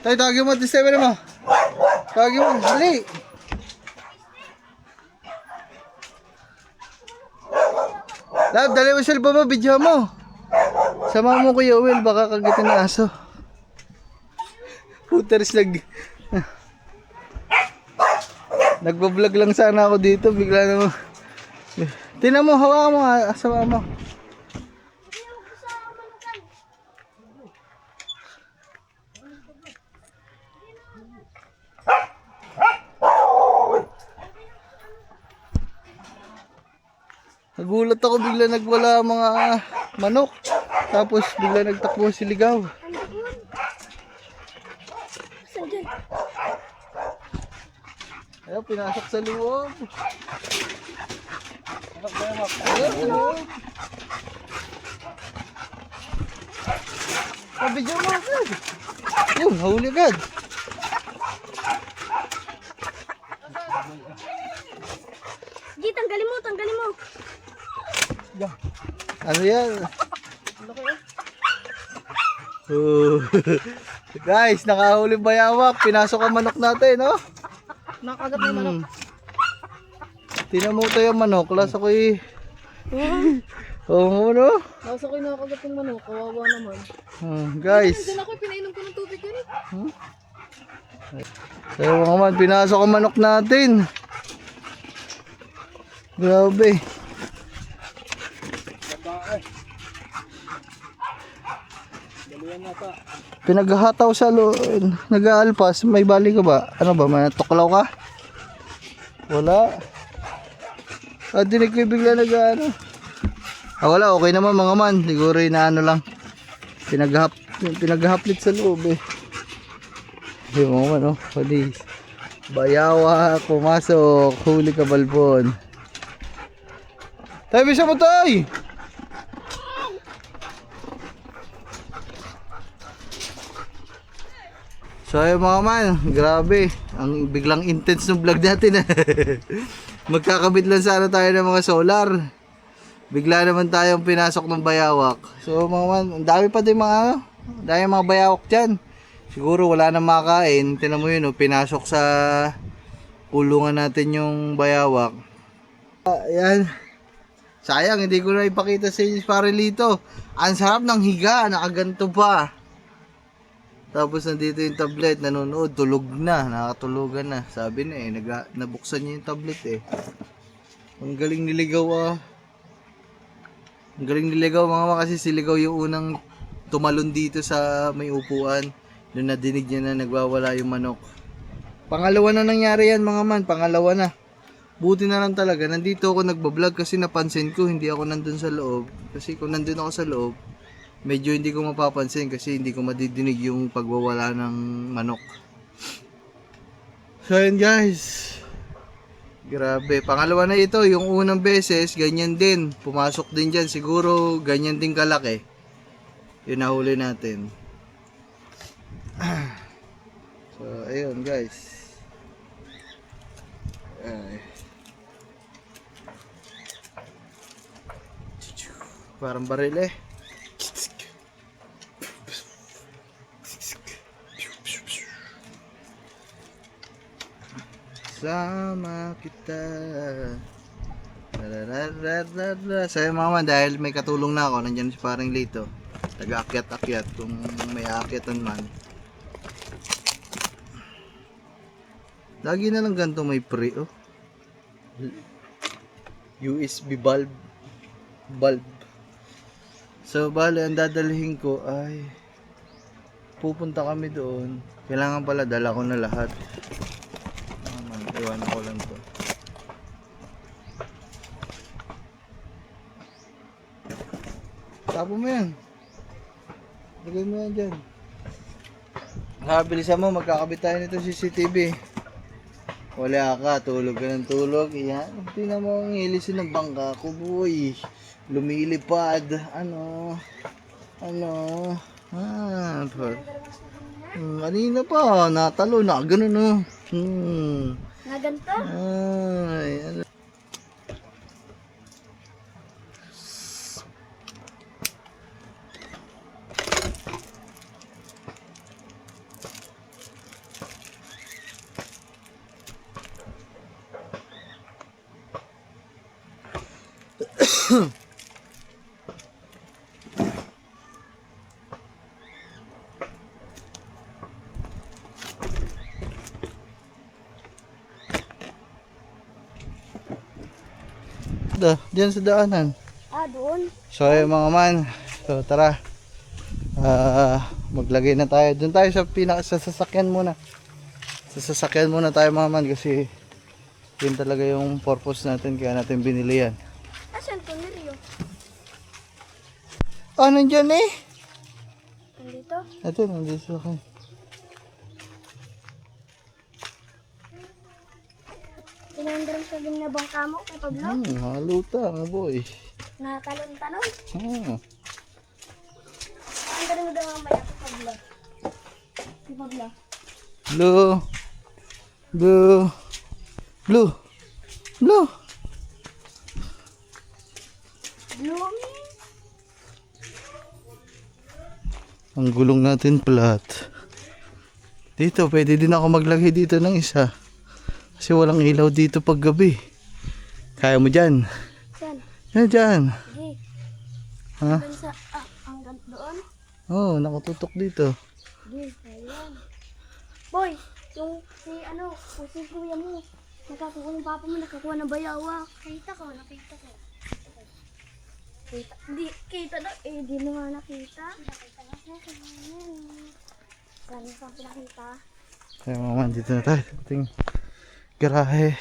Tay, tawagin mo, disable mo. Tawagin mo, dali. Lab, dali mo silba mo, video mo. Sama mo Kuya Will, baka kagitin na aso. Puteris nagbablog lang sana ako dito, bigla na mo. Tingnan mo, hawakan mo, asawa mo. Nagulat ako, bigla nagwala ang mga manok. Tapos bigla nagtakbo si Ligaw. Ayun, pinasok sa loob. Ayun, sa loob. Pabidyo mo agad. Yun, huli agad. Gi, tanggalin mo, tanggalin mo. Ano yan? Oh. Guys, nakahuli bayawak. Pinasok ang manok natin, no? Nakagat na yung manok. Tinamuto yung manok. Lasa ko Oo, no? Nasa ko yung nakagat yung manok. Kawawa naman. Guys. Diyan ako, pinainom ko ng tubig yun eh. Ewan ko man, pinasok ang manok natin. Grabe. Pinaghahataw sa nag-aalpas, may bali ka ba? Ano ba, may tuklaw ka? Wala. Dinig ko bigla nag-ano. Wala, okay naman mga man. Siguro na ano lang. Pinaghahaplit sa loob eh. Hindi mo man, oh. Palis. Bayawa, pumasok. Huli ka balbon. Tayo, bisa mo tayo! So ayun mga man, grabe. Ang biglang intense ng vlog natin. Magkakabit lang sana tayo ng mga solar. Bigla naman tayong pinasok ng bayawak. So mga man, ang dami pa din mga bayawak dyan. Siguro wala nang makain. Tinan mo yun, oh, pinasok sa kulungan natin yung bayawak. Ayan. Sayang, hindi ko na ipakita sa inyo Parang Lito. Ang sarap ng higa, nakaganto pa. Tapos nandito yung tablet, nanonood, tulog na, nakatulugan na. Sabi na nabuksan niya yung tablet eh. Ang galing niligaw ah. Ang galing niligaw mga kasi siligaw yung unang tumalon dito sa may upuan. Doon nadinig niya na nagwawala yung manok. Pangalawa na nangyari yan mga man, pangalawa na. Buti na lang talaga, nandito ako nagbablog kasi napansin ko hindi ako nandun sa loob. Kasi kung nandun ako sa loob, medyo hindi ko mapapansin kasi hindi ko madidinig yung pagwawala ng manok. So yun guys, grabe. Pangalawa na ito, yung unang beses, ganyan din. Pumasok din dyan, siguro ganyan din kalaki. Yun nahuli natin. So ayun guys. Ay. Parang baril eh. Sama kita. Sa'yo mama, dahil may katulong na ako, nandiyan si parang Lito. Taga-akyat-akyat kung may aakyatan man. Lagi na lang ganito may pre, oh. USB bulb. So, bale, ang dadalhin ko ay pupunta kami doon. Kailangan pala, dala ko na lahat. Iwan ko lang to. Tapo mo yan. Lagay mo yan dyan. Bilisan mo, magkakabit tayo nito CCTV. Wala ka, tulog ka ng tulog. Yan, tingnan mo ang ilisin ng bangka ko, boy. Lumilipad. Kanina pa, natalo na, ganun oh. Na ganito? Ay, diyan sa daanan. Doon. So ayun mga man, so tara, maglagay na tayo. Doon tayo sa sa sasakyan muna. Sa sasakyan muna tayo mga man kasi yun talaga yung purpose natin, kaya natin binili yan. Asan to Nerio? Nandyan eh. Nandito? Ito, nandito sa akin. Pinandaram sa na bangka mo kay Pablo? Haluta mga boy. Nakatalon-talon? Ang galing mo daw mamaya kay Pablo. Si Pablo. Blue. Bloomy? Ang gulong natin flat. Dito, pwede din ako maglagay dito ng isa. Kasi walang ilaw dito pag gabi. Kaya mo dyan? Saan? Yan dyan. Sige. Ha? Doon sa, hanggang doon? Oo, nakatutok dito. Sige, ayan. Boy, yung si kuya mo, nakakuha ng papa mo, nakakuha ng bayawa. Nakita ko. Hindi, kita na. Di naman nakita. Saan ka pinakita? Kaya mama, dito na tayo. Ating garahe.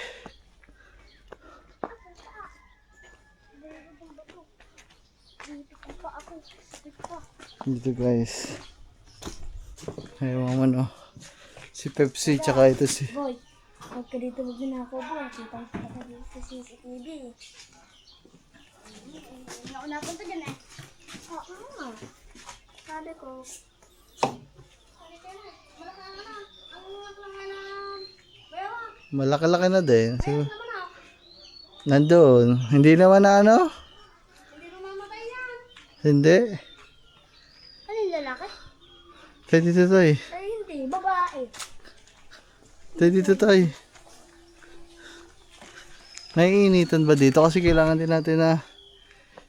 Dito guys. Kaya mama no. Si Pepsi, tsaka ito si... Boy, huwag ka dito magnanakaw, boy. Kita ka dito sa CCTV. Ako napunta dyan eh. Oo. Sabi ko. Malaki-laki na din. So, nandoon. Hindi naman na ano? Hindi mamamatay yan. Hindi. Ano yung lalaki? Tayo dito tayo. Ay, hindi. Babae. Tayo dito tayo. Naiinitan ba dito? Kasi kailangan din natin na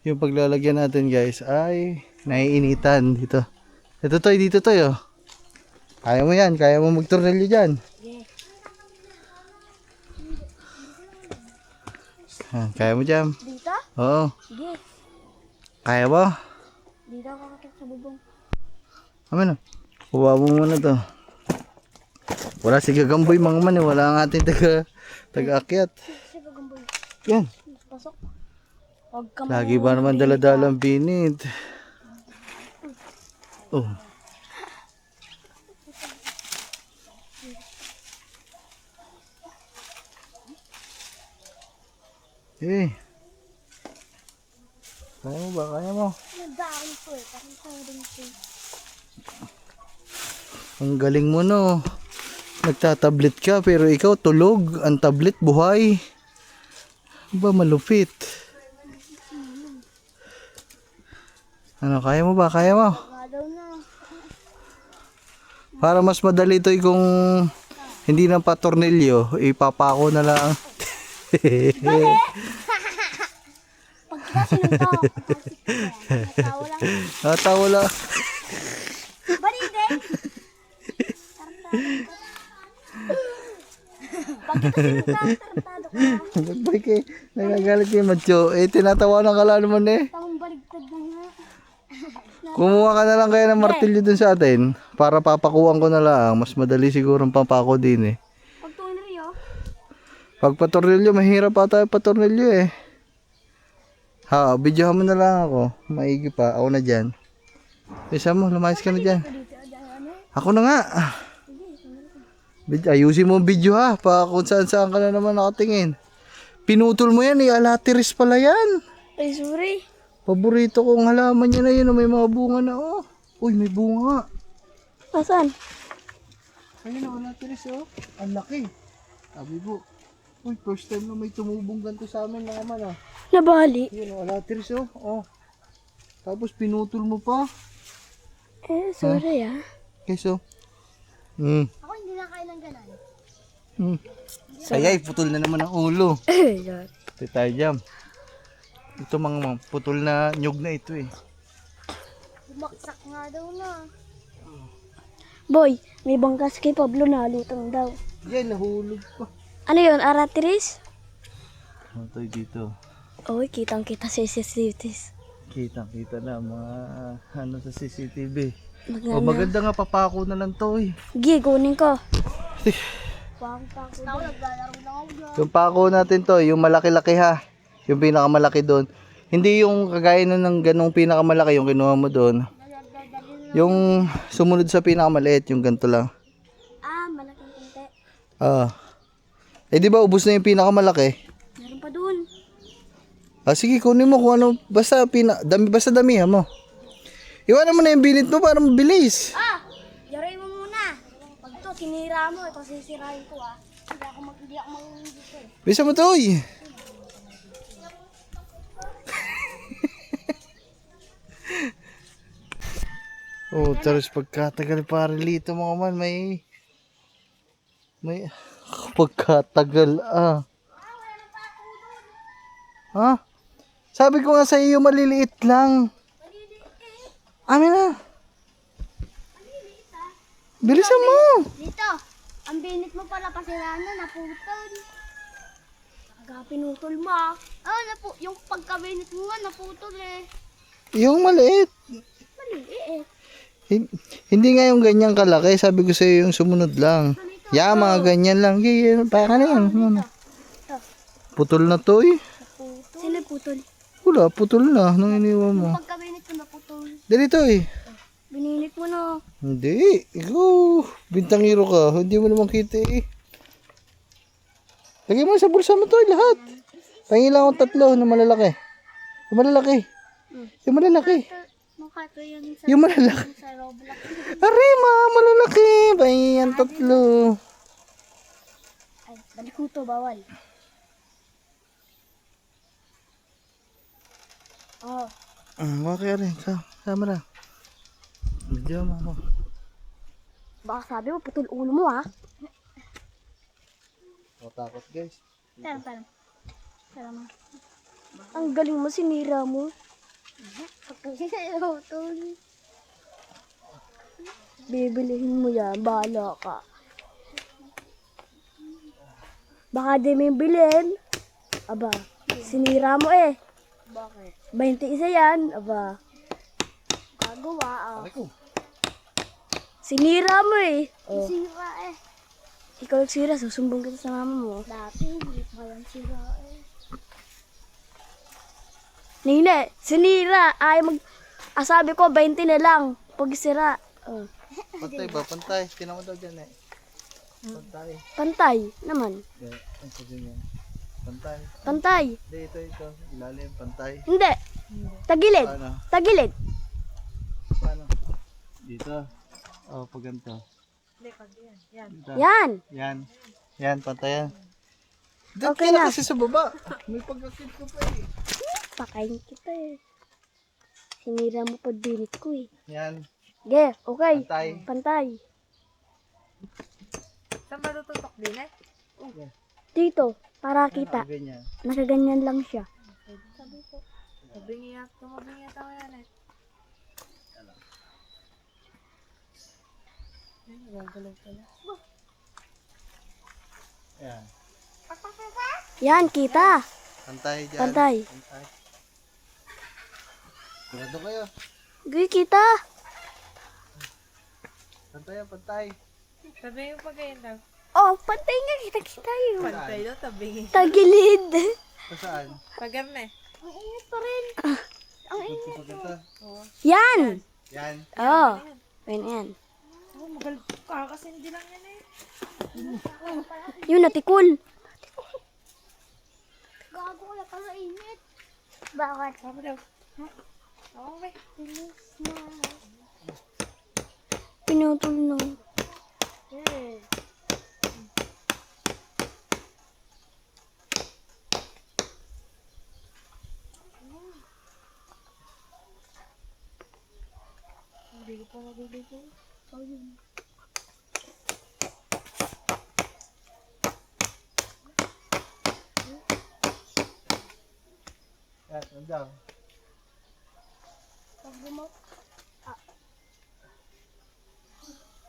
yung paglalagyan natin guys ay naiinitan dito. Ito tayo, dito tayo. Kaya mo yan. Kaya mo magtornilyo dyan. Yeah. Kaya mo dyan. Dito? Oo. Sige. Kaya mo? Dito ako kakit sa bubong. Amin na. Kuha mo muna to. Wala si Gagamboy mga man eh. Wala ang ating taga-akyat. Si Gagamboy. Yan. Pasok. Huwag ka Lagi ba naman daladalang binit? Oh. Eh. Kaya mo ba? Kaya mo? Nagdaan ko eh. Parang tayo rin ito. Ang galing mo no. Nagtatablet ka pero ikaw tulog. Ang tablet buhay. Ba malupit. Ano, kaya mo ba? Kaya mo? Baka daw na. Para mas madali ito kung hindi na patornilyo, ipapako na lang. Pag kita sinunto. Natawa lang. Natawa lang. Balide. Pag kita sinunto, tarantado ka. Nagbay kay, nagagalit kay Macho. Eh, tinatawanan ka lang naman eh. Tawang baligtad na nga. Kumuha ka na lang kaya ng martilyo dun sa atin. Para papakuhan ko na lang. Mas madali siguro ang papako din eh. Pag tuwin oh. Pag patornilyo, mahirap pa tayo patornilyo eh. Ha, videohan mo na lang ako. Maigi pa. Ako na dyan. Isa mo, lumayas ka na dyan. Ako na nga. Ayusin mo ang video ha. Pa kung saan saan ka na naman nakatingin. Pinutol mo yan eh. Alatiris pala yan. Ay, sorry. Paborito kong halaman niya na yun. May mga bunga na oh. Uy, may bunga. Asan? Ayun oh, alatiris oh. Ang laki. Sabi po. Uy, first time na may tumubong ganito sa amin mga man ah. Nabali. Yun oh, alatiris oh. Oh. Tapos pinutol mo pa. Eh, sorry ah. Keso. Hmm. Ako hindi na kailang ganan. Hmm. Sayay, putol na naman ang ulo. Ito tayo dyan. Ito mga putol na nyug na ito eh. Bumaksak nga daw na. Boy, may bangkas kay Pablo na lutang daw. Yan, nahulog pa. Ano yun, aratiris? Ano tayo dito? Oy, kitang-kita sa CCTV. Kita na mga ano sa CCTV. Maganda. O maganda nga papako na lang to eh. Gi, kunin ko. Eh. Pako. Ako naglalaro lang ako dyan. Yung pako natin to, yung malaki-laki ha. Yung pinakamalaki doon. Hindi yung kagaya na ng ganong pinakamalaki yung kinuha mo doon. Yung sumunod sa pinakamaliit, yung ganito lang. Ah, malaking konti. Ah. Eh di ba ubos na yung pinakamalaki? Meron pa dun. Ah sige, kunin mo kung ano, basta basta damihan mo. Iwanan mo na yung binit mo para mabilis. Ah! Yaray mo muna. Pag to, sinira mo, ito sisirain ko ah. Hindi ako dito eh. Bisa mo to eh. Oh, terus pagkatagal pa lito mga man, may pagkatagal ah. Ha? Sabi ko nga sa iyo maliliit lang. Amin na. Bilisan mo. Dito, ang binit mo pala pasira na, naputol. Pinutol mo ah. Ah, yung pagkabinit mo nga, naputol eh. Yung maliit. Maliit. Hindi nga yung ganyan kalaki. Sabi ko sa iyo yung sumunod lang. Ya, mga ganyan lang. Para ka na yan. Putol na to eh. Sino putol? Wala, putol na. Nung iniwan mo. Pagkabinit ko naputol. Dito eh. Bininit mo na. Hindi. Ikaw. Bintangiro ka. Hindi mo naman kita eh. Lagay mo sa bulsa mo to lahat. Pahingin lang akong 3 na malalaki. Yung malalaki. Yung malalaki. Mukha ko yun sa, Yung malalaki. sa Roblox. Arima, malalaki. Pahingin yan 3. Ay, balik mo to, bawal. Oh. Okay rin. Sama na. Medyo mo ako. Baka sabi mo, putol ulo mo ha. Takot guys. Tara. Ang galing mo, sinira mo. Pagkakasayotol. Bibilihin mo yan, bahala ka. Baka di may bilhin. Aba, sinira mo eh. Bakit? 21 yan, aba. Gagawa ah. Aray ko. Sinira mo eh. Sira eh. Ikaw nagsira, susumbong kita sa mama mo. Dati, hindi pa yan sira eh. Nina, sinira. Sabi ko, 20 na lang. Pag sira. Oh. Pantay ba? Pantay. Tinan mo daw dyan eh. Pantay. Pantay naman. Yeah, ang sabi niya. Pantay. Pantay. Hindi, ito. Ilalim, pantay. Hindi. Tagilid. Paano? Tagilid. Paano? Dito. Oh, pag ganito. Dito. Yan. Yan, pantay yan. Dito Okay ka na. kasi sa baba. May pagkakit ko pa eh. Pakain kita eh. Sinira mo pa dinit ko eh. Yan, Ge, okay. pantay. Pantay. Saan ba tututok din eh? Dito, para kita. Ganyan. Nakaganyan lang siya. Mabingi tayo yan eh. Yan. Yan, kita. Pantay dyan. Pantay. Pantay. Sigurado kayo. Ge, kita. Pantay yan, pantay. Tabingin pa kayo daw. Oh, pantay nga kita yun. Pantay daw, tabingin. Tagilid. Sa saan? Pagam na eh. Ang init pa rin. Pag ito. Yan. Yan. Oh. Yan. Oh, magal ka kasi hindi lang yan eh. Yun, natikul. Gago ko na pala init. Bakit? Sama daw. Oo, may. Bilis na. Pinutol na. Hindi ko pa nabibigay. Yan, nandiyan.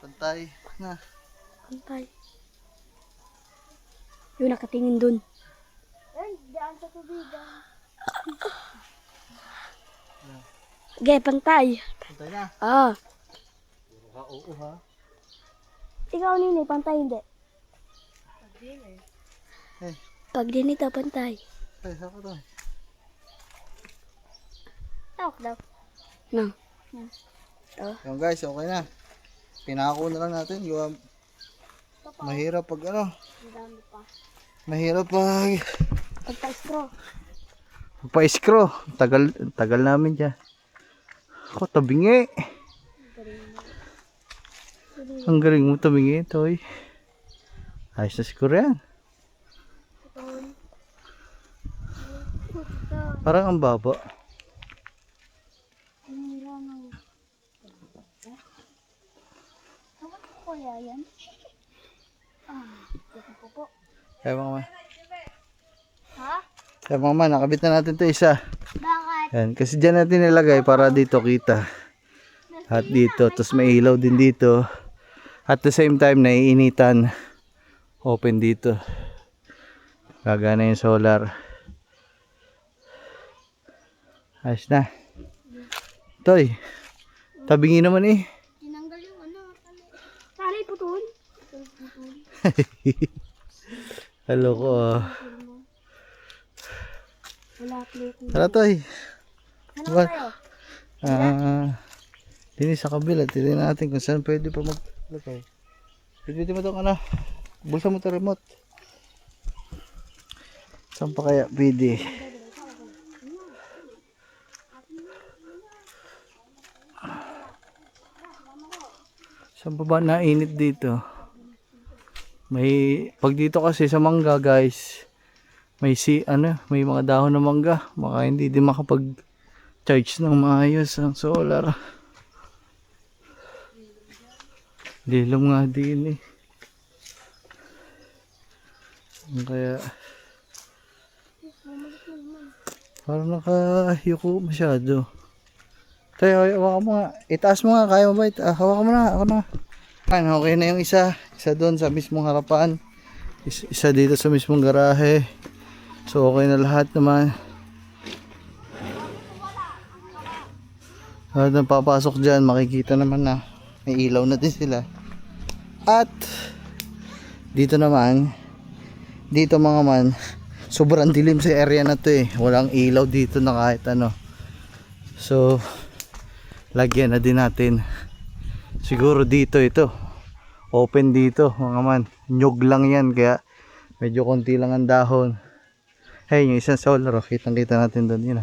Pantay. Na. Pantay. Yun, nakatingin dun. Ay, daan sa tubigan. Ge, pantay. Pantay na. Ah. Oo ha. Ikaw nini, pantay hindi. Pagdin eh. Eh, Pag dinito, pantay. ay, saan ko to? Tawak daw. No. Yung guys, okay na. Pinako na lang natin. Gawa, mahirap pag ano. Ang dami pa. Mahirap pag Pagka-straw. pa-screw. Tagal namin dyan. Ako, tabingi. Ang galing mo tabingi, Toy. Ayos na siguro yan. Parang ang baba. Kuya yan. Po. Kaya mga man. Ha? Kaya mga man, nakabit na natin to isa. Bakit? Yan, kasi dyan natin nilagay para dito kita. At dito, tapos may ilaw din dito. At the same time, naiinitan. Open dito. Gagana yung solar. Ayos na. Toy, tabingi naman eh. Tinanggal yung ano. Tali putol. Hello ko. Wala plate. Tara Toy. Ano What? kayo? Dini sa kabila, tignan natin kung saan pwede pa maglagay. Pwede mo itong ano, bulsa mo ito remote. Saan pa kaya pwede? Saan pa ba nainit dito? May, pag dito kasi sa mangga guys, may may mga dahon ng mangga. Baka hindi din makapag-charge ng maayos ang solar. Dilom nga din eh. Kaya parang nakahiyuko masyado. Tayo, hawakan mo nga. Itaas mo nga, kaya mo ba? Hawakan mo na, ako na. Ano, okay na yung isa. Isa doon sa mismong harapan. Isa dito sa mismong garahe. So okay na lahat naman. Lahat na papasok dyan, makikita naman na. May ilaw na din sila. At dito naman, dito mga man, sobrang dilim sa area na to eh. Walang ilaw dito na kahit ano. So lagyan na din natin. Siguro dito ito. Open dito mga man. Nyog lang yan kaya medyo konti lang ang dahon. Hey, yung isang solar, kitang kita natin doon yun.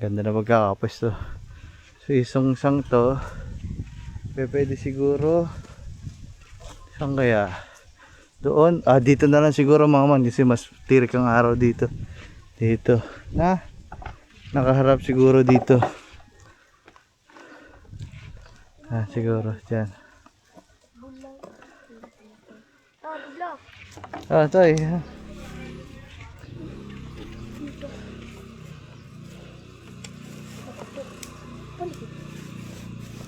Ganda na pagkakapwesto. So isang to pwede siguro saan kaya? Doon, dito na lang siguro mga man kasi mas tirik ang araw dito. Dito na nakaharap siguro dito. Siguro dyan. Toy.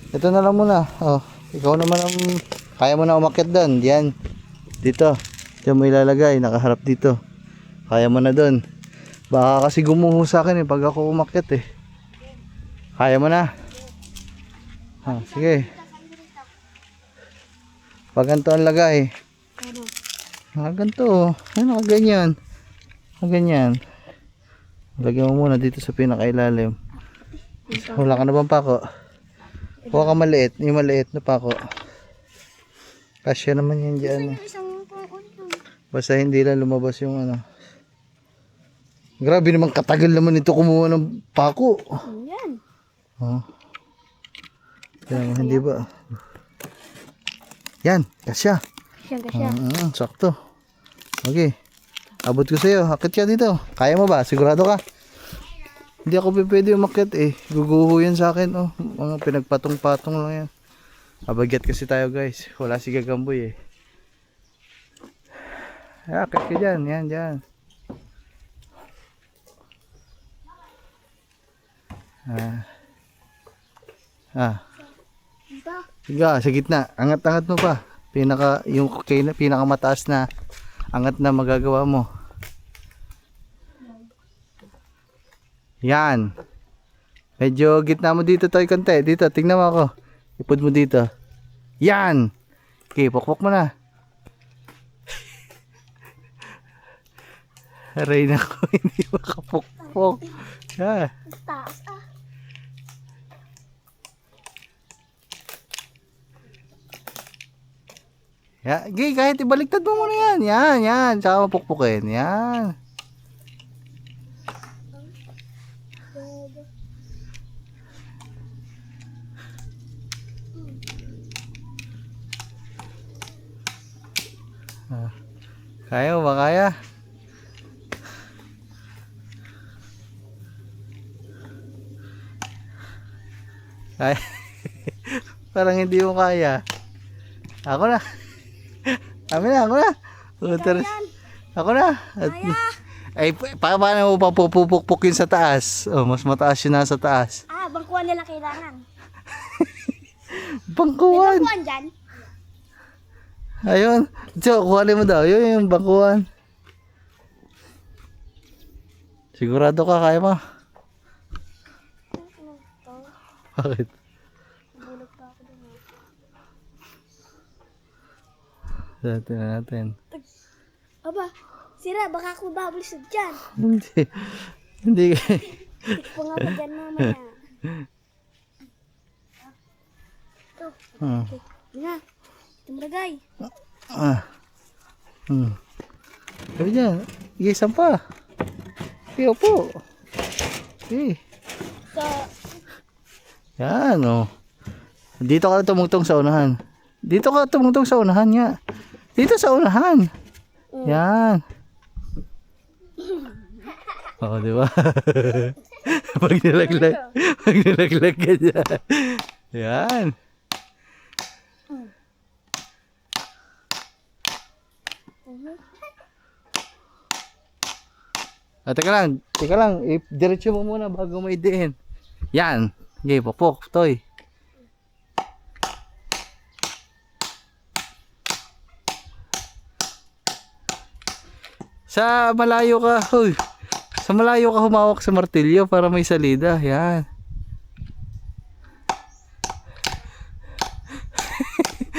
Ito na lang muna. Ikaw naman ang kaya mo na umakyat doon. Diyan. Dito. Diyan mo ilalagay. Nakaharap dito. Kaya mo na doon. Baka kasi gumuho sa akin pag ako umakyat Kaya mo na. Sige. Pag ganito ang lagay. Ganito. Nakaganyan. Nakaganyan. Lagyan mo muna dito sa pinakailalim. Wala ka na bang pako? Huwag ka maliit. Yung maliit na pako. Kasya naman yan dyan. Basta hindi lang lumabas yung ano. Grabe naman katagal naman ito kumuha ng pako. Yan. Yan, hindi ba? Yan, kasya. Kasya. Sakto. Okay. Abot ko sa'yo. Akit ka dito. Kaya mo ba? Sigurado ka? Hindi ako pwede umakyat Guguho yan sa akin Mga pinagpatong-patong lang yan. Abagyat kasi tayo guys. Wala si Gagamboy Akit ka dyan. Yan dyan. Sige, sa gitna. Angat-angat mo pa. Yung pinakamataas na angat na magagawa mo. Yan. Medyo gitna mo dito tayo konti. Dito, tingnan mo ako. Ipod mo dito. Yan. Okay, pokpok mo na. Aray na ko, hindi makapokpok. Taas Okay, kahit ibaliktad mo muna yan. Yan. Tsaka mapukpukin. Yan. Kaya mo ba? Kaya? Kaya? Parang hindi mo kaya. Ako na. Ako na. Ako na. Ay, paano mo papupukpukin sa taas? Mas mataas yun nasa taas. Bangkuhan nila kailangan. Bangkuhan? Bangkuhan dyan? Ayun. So, kuhanin mo daw. Yun yung bangkuhan. Sigurado ka, kaya mo? Bakit? Bulog pa ako dun. Natin. Aba, sira, baka ako babulisod dyan. Hindi. Tikpo nga pa dyan mamaya. Ito. Nga. Tumragay. Sabi dyan. Iisang pa. Piyo po. Yan Dito ka tumungtong sa unahan. Dito nga. Dito sa unahan. Yan. Di ba? Pag nilaglag ka dyan. Yan. Teka lang. Diretso mo muna bago may diin. Yan. Okay, pokpok, toy. Sa malayo ka humawak sa martilyo para may salida. Yan.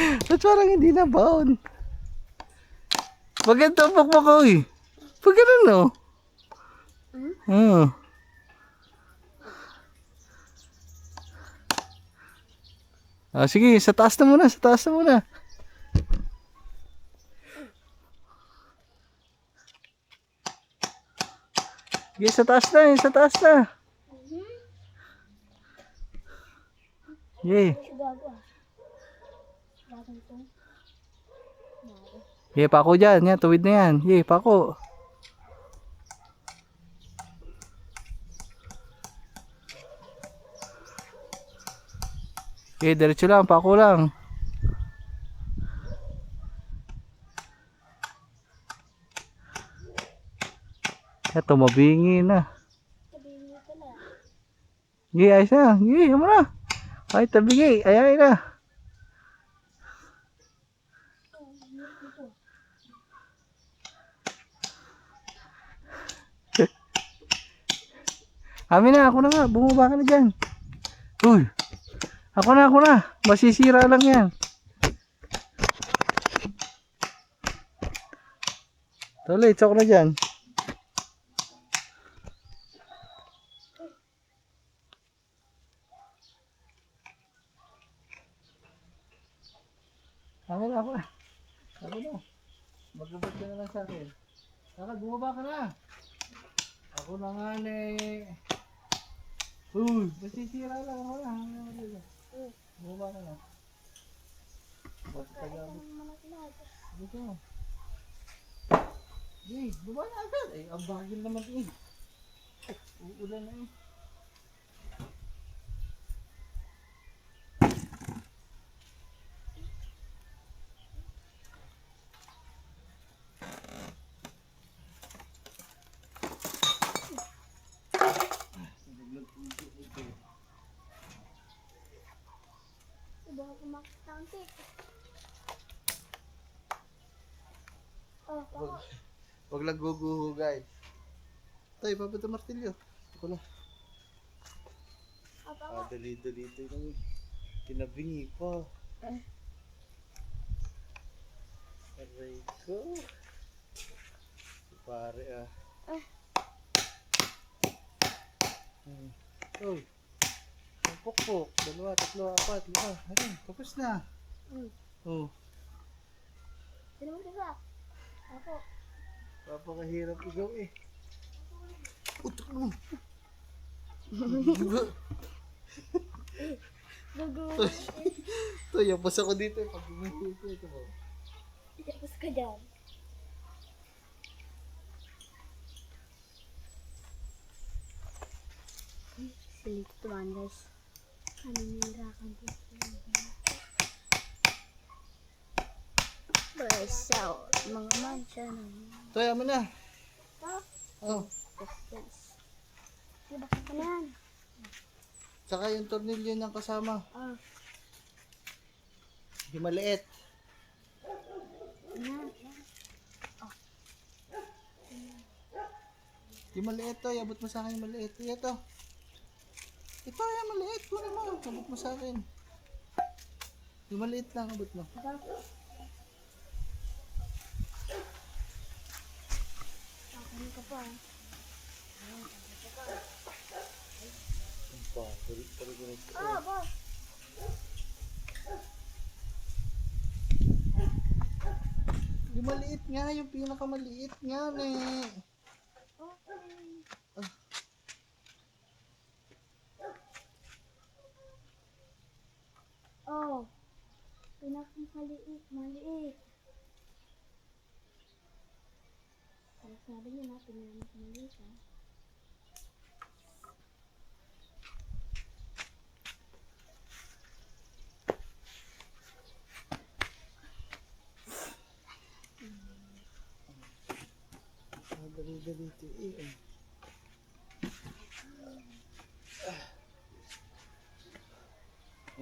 Ba't parang hindi na baon? Maganda ang pakpak ko eh. Pag ganun no? Oo. Ah, sige, sa taas na muna, sa taas na muna. Sige, sa taas na, sa taas na. Sige. Gago ah. Gago ito. Sige, pako dyan. Yan, tuwid na yan. Sige, pako. Sige, diretso lang, pako lang. Ito, mabingi na. Sabihin mo pala. Sige, ayos na. Sige, mo na. Ay, tabigi. Ay, na. Amin na, ako na nga. Bumaba ka na dyan. Uy. Ako na. Masisira lang yan. Tuloy, tsok na dyan. Amin na, ako na. Ako na. Maglabas ka na lang sa akin. Saka, bumaba ka na. Ako na nga eh. Uy, masisira lang ako na. Bumaba ka na. Pagkagamit. Dito. Hey, bumaba na agad. Eh, ang bagil naman eh. Uulan na eh. Baka pumakita ang tik. Oh, baka. Huwag lang guguho guys. Tay, papato martilyo. Ako na. Ah, baka. Dali-dali ito yung kinabingi pa. Aray ko. Si pare ah. Oh. Ang pokpok. 2, 3, 4, 5. Ayun, tapos na. Oh. Sino mo diba? Ako. Papakahirap ikaw eh. Utok mo. Gugu. Ito, yapos ako dito. Pag gumigo ito mo. Tapos ka dyan. Silip to man guys. Naninira ka dito. Basta, mga mancha na. Ito, yaman na. Oh. Yes. Diba ka na yan? Saka yung tornilyo ng kasama. Ah. Yung maliit. Yung maliit to, abot mo sa akin yung maliit. Ito. Ito, yung maliit. Kunin mo. Abot mo sa akin. Yung maliit lang, abot mo. Ano ka pa? Ah, boss. Yung maliit nga, yung pinakamaliit nga eh. Oh. Pinakamaliit, maliit. Sabi niya na, pinakamaliit ha. Dali-dali ito eh.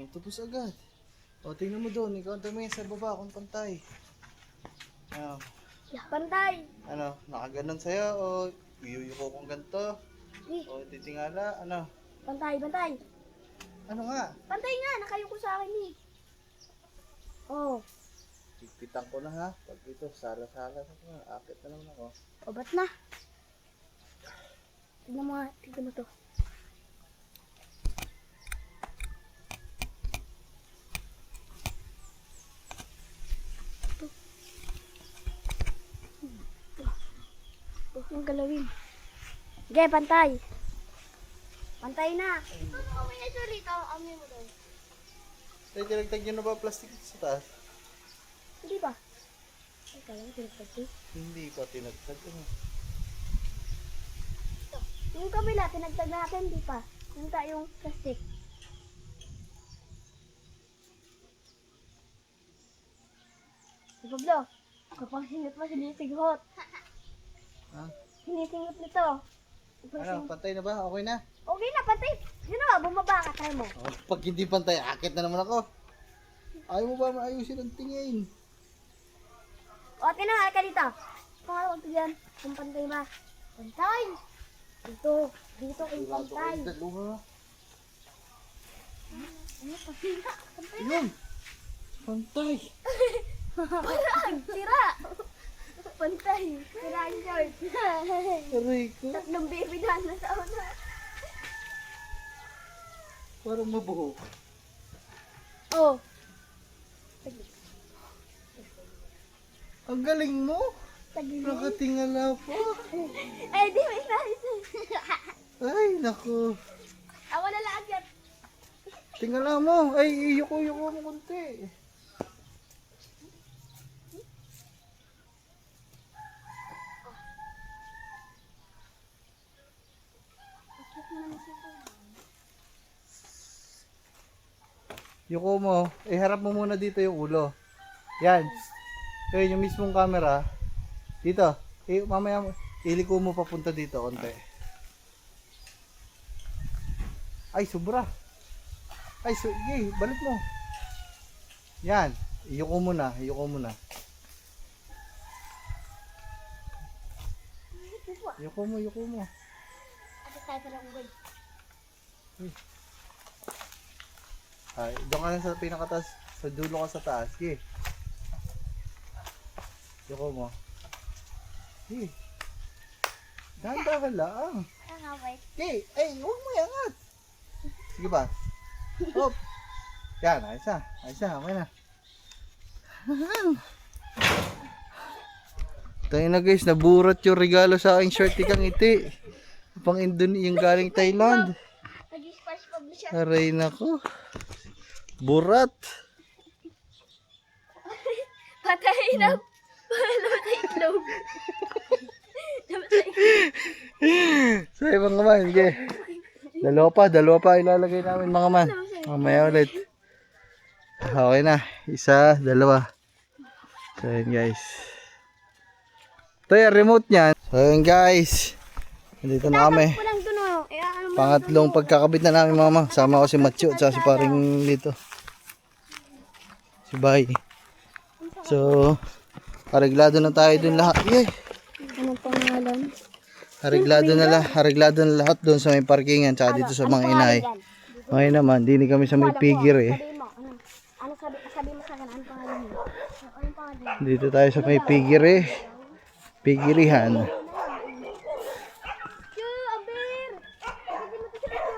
Tapos agad. O, tingnan mo doon. Ikaw ang tumingin sa baba kung pantay. Ano, Pantay! ano, nakaganon sa'yo o iyuyuko kong ganito? O titingala, ano? Pantay, pantay! Ano nga? Pantay nga, nakayuko sa akin eh. Oh, Higpitan ko na ha. Pag ito, sala-sala na ko. Akit na naman ako. o ba't na? Tignan mo to. Huwag mong galawin. Sige, pantay. Pantay na. Kami na siya rito. Amin mo doon. Tayo, tinagtag nyo na ba plastic sa taas? Hindi ba? Ay, kaya lang pinagpagti. Hindi pa tinagtag. Yung kabila, pinagtag natin, di pa. Yung tayong plastic. Si Pablo, kapag sinit mo, sinisinghot. Ha? Sinisinghot nito. Kapag Ano, pantay na ba? Okay na? okay na, patay. Yun na, bumaba ka, try mo. Oh, pag hindi pantay, akit na naman ako. Ayaw mo ba maayusin ang tingin? O, tinangal ka dito. Pangalawag ko dyan. Kung pantay ba? Pantay! Dito. Dito kay pantay. Dalawa. Ano, pantay ka? Pantay. Yun! Pantay! Sira! Pantay. Sira ang short. Aray ko. Tatlong baby na nasa una. Parang mabuhok. Oh. Ang galing mo! Tagilid. Nakatingala pa. Eh, di may nais. Ay, naku. Ako na lang agad. Tingala mo. Ay, iyuko-yuko mo kunti. Yuko mo. Harap mo muna dito yung ulo. Yan. Ayun, yung mismong camera. Dito. Mamaya, iliko mo papunta dito konti. Ay, sobra. Ay, sige, balik mo. Yan. Iyuko mo na. Iyuko mo na. Iyuko mo, iyuko mo. Ako tayo sa lang ugod. Ay, doon ka lang sa pinakataas. Sa dulo ka sa taas. Sige. Iyuko mo. Sige. Dahan-dahan lang. Ano, wait. Okay, ay, huwag mo iangat. Sige ba? Hop. Yan, ayos na. Ayos na, okay na. Tayo na guys, naburat yung regalo sa aking shirt ikang ngiti. Pang yung galing Thailand. Nag-splash Pablo siya. Aray nako. Burat. Patay na. Namatay itlog. Namatay. So, mga man, sige. Dalawa pa ilalagay namin mga man. Mamaya ulit. Okay na. Isa, dalawa. So, yun guys. Ito yung remote niyan. So, yun guys. Nandito na kami. Walang duno. Eh, ano mo? Pangatlong pagkakabit na namin mga man. Sama ko si Matthew at si paring dito. Si Bay. So, areglado na tayo dun lahat. Yay! Anong pangalan? Areglado na lahat doon sa may parkingan tsaka dito sa mga inay. Okay naman, dini kami sa may pigir eh. Sabi mo, ano sabi mo sa akin, anong pangalan mo? Anong pangalan? Dito tayo sa may pigir eh. Pigirihan. Yo, Aber! Sabi mo to sa video.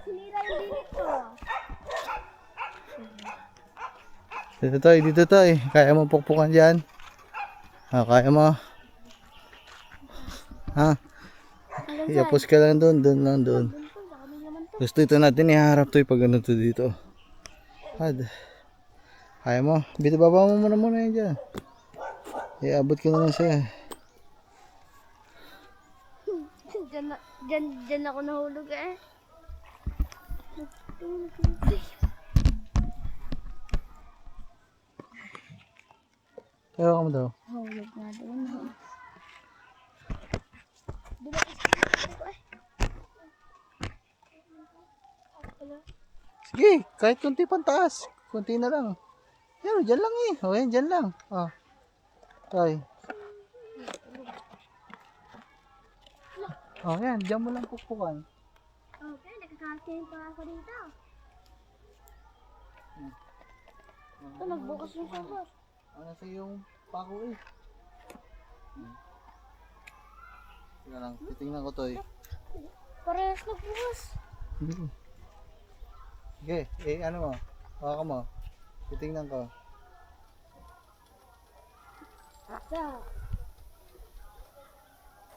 Sinira yung dinit ko. Dito tayo. Kaya mo pukpukan dyan? Ha, kaya mo? Ha? Iapos ka lang doon lang doon. Gusto ito natin iharap to pag ano to dito. Ad. Kaya mo? Baba mo muna yan dyan. Iabot ko na lang siya. Diyan ako nahulog eh. Kaya ka mo daw. Nahulog nga doon. Sige, kahit kunti pantaas. Kunti na lang. Yan, dyan lang eh. O, yan, dyan lang. O. Tay. O, yan, dyan mo lang pukpukan. Okay, nakakarating pa ako dito. Ito, nagbukas yung sobar. Nasa yung pako eh. Teka lang, titingnan ko to eh. Parehas nagbukas. Sige, ano mo? Hawakan mo. Titingnan ko. Sa.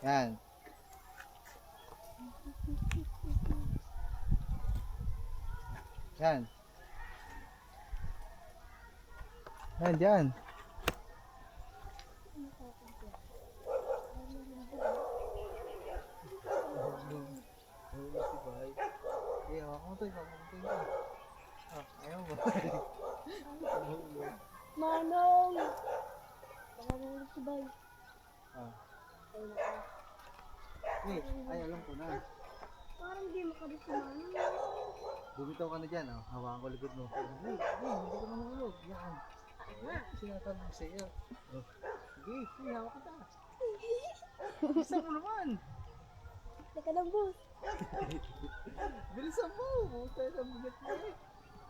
Yan. Yan. Yan, dyan. Eh, hawakan mo to. Hawakan mo to. Ayaw ba? Manong! Baka ulit si Bay. Ay, alam ko na. Parang di makabit si Manong. Bumitaw ka na dyan, hawakan ko likod mo. Hindi ka na mahulog. Yan. Sinasabi ko sa iyo. Sige, hawak ka ta. Bilisan mo naman. Teka lang, boss. Bilisan mo. Buta na bigat mo eh.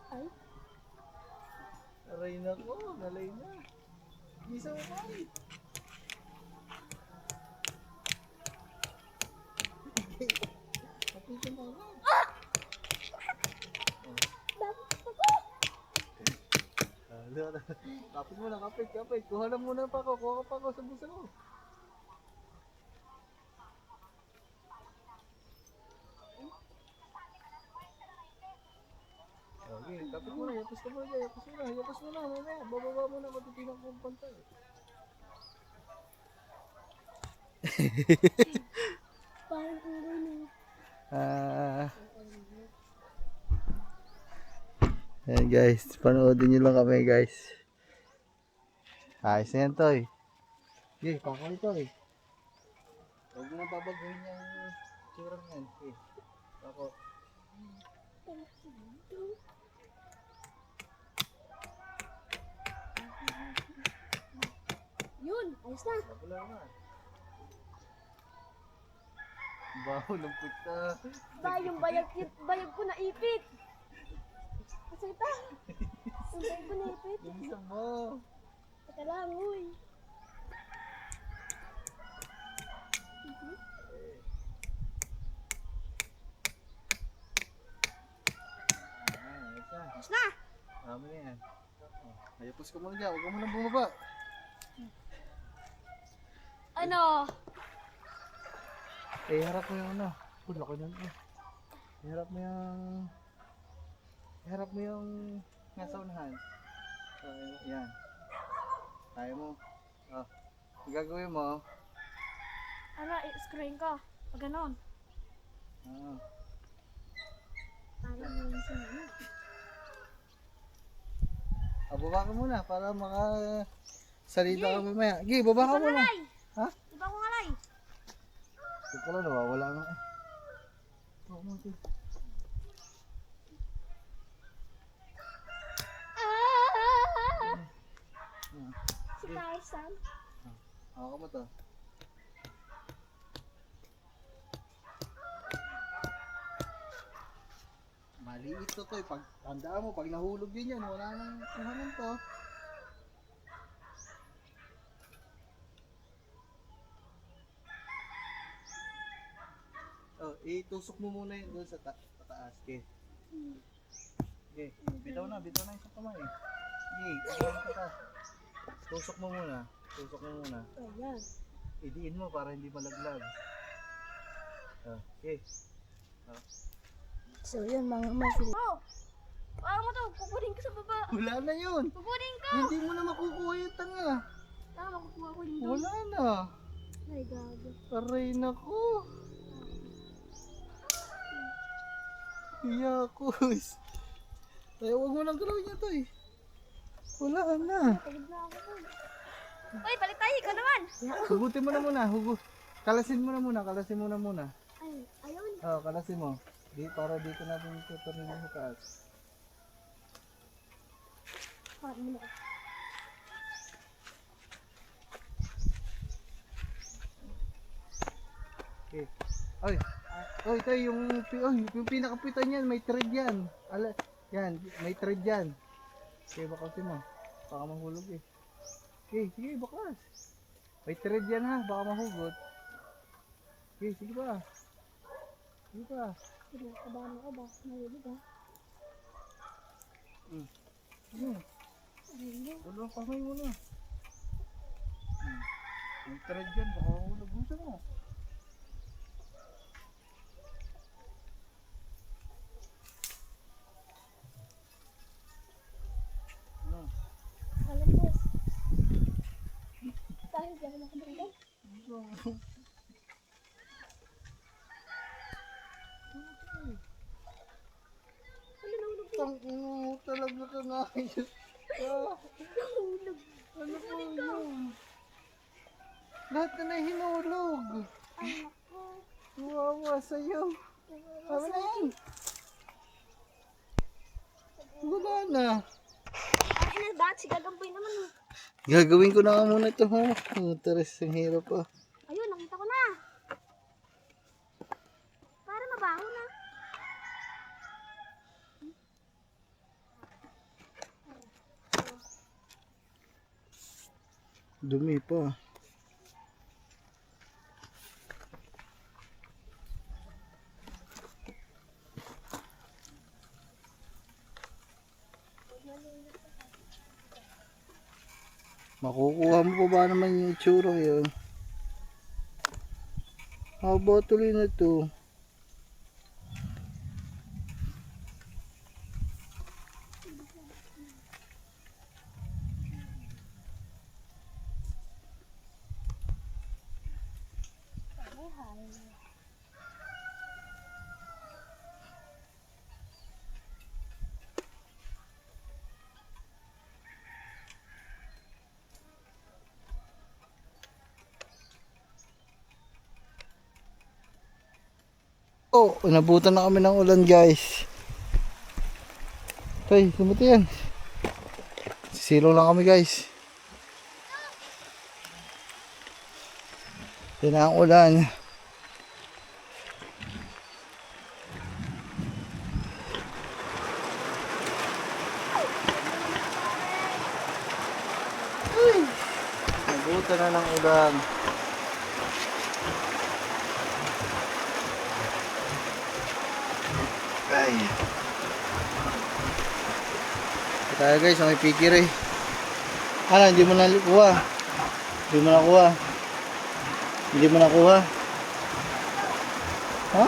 Ay, Aray na ko, nalay na. Bilisan mo ba? Kapitan mo na. dapat ako. Kapit mo na, kapit. Kuha na muna pa ako, kuha pa ako sa busa mo. Okay, kapit mo na, yapos ka muna dyan, yapos mo na, mamaya, bababa mo na, matitinang kong pantay. Parang unggoy na. Ayan guys, panoodin nyo lang kami guys. Ayos na yan Toy. Okay, pakawal Toy. Huwag mo na babaguhin yung tsura niyan. Okay, pako. Yun, ayos na. Wala na. Baho ng puta. Ba, yung bayag ko naipit. Masita. Yung bayag ko naipit. Bilisan mo. Teka lang, uy. Ayos na. Ayos na. Marami na yan. Ayapos ka muna dyan, huwag ka muna bumaba. Ano? Harap mo yung ano. Laki na ito. Harap mo yung nasa unahan. Yan. Kaya mo. Ang gagawin mo. Ano, i-screen ko. Pag ganon. Parang yung sinano. Baba ka muna para salita ka mamaya. Gi, baba ka muna. Ngalay! Ha? Iba ko ngalay. Ito pala nawawala nga eh. Huwag mo ito. Si Tarzan. Ako mo to. Maliit to to. Pag tandaan mo, pag nahulog din yan, wala nang kuhanan to. Itusok mo muna yun doon sa pataas. Okay. Okay. Bitaw na yung sa kamay. Okay, pagkakas ka ta. Tusok mo muna. Ayan. Idiin mo para hindi malaglag. Okay. So yun mga masin. Oh! Paano mo to? Kukunin ko sa baba. Wala na yun. Kukunin ko! Hindi mo na makukuha yung tanga. Tama, makukuha ko yun doon. Wala na. Ay, gago. Aray na ko. Iyakos. Ay, huwag mo lang gawin niya to eh. Wala na. Pagod na ako po. Uy, balik tayo. Ikaw naman. Hugutin mo na muna. Kalasin mo na muna. Ay, ayun. Kalasin mo. Para dito natin tutunin mo sa taas. Paano mo na? Okay. Oy, ito yung pinakapitan niyan, may thread yan. Yan, may thread yan. Okay, bakasin mo. Baka mahulog eh. Okay, sige, bakas. May thread yan ha, baka mahugot. Okay, sige ba? Sige ba? Kabahan ako ba? Nahulog ha? Sige. Wala ang kamay mo na. May thread yan, baka mahulog. Gusto mo. Ano? Alam boss. Dahil di ako makabalik. Tangino, talaga ka nga. Ano po yun? Lahat na hinulog. Ay, ako. Wawa sa'yo. Ano na yan? Wala na. Ay, na ba? Si Gagamboy naman oh. Gagawin ko na nga muna ito ha. Taras, ang hirap pa. Ayun, nakita ko na. Para mabaho na. Dumi pa. Makukuha mo pa ba naman yung itsura yun? Haba tuloy na to. Oh, nabutan na kami ng ulan guys. Tay, sumuti yan. Sisilo lang kami guys. Yan na ang ulan. Nabutan na ng ulan. Ay. Tayo guys, may pikir eh. Ano, hindi mo nakuha. Hindi mo nakuha. Hindi mo nakuha. Ha?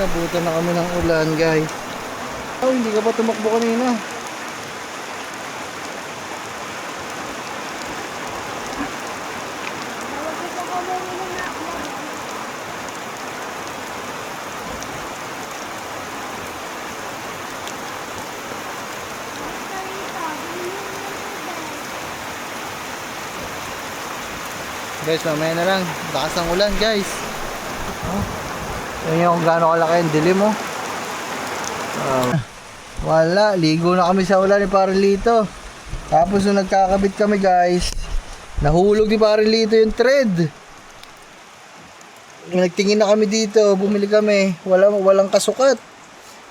Nabutan na kami ng ulan guys. Oh, hindi ka pa tumakbo kanina. Guys, mamaya na lang. Lakas ng ulan guys. Oh. Yan yung kung gaano kalaki yung dilim mo. Wala, ligo na kami sa ulan ni Parilito. Tapos nung nagkakabit kami guys, nahulog ni Parilito yung thread. Nagtingin na kami dito, bumili kami, walang kasukat.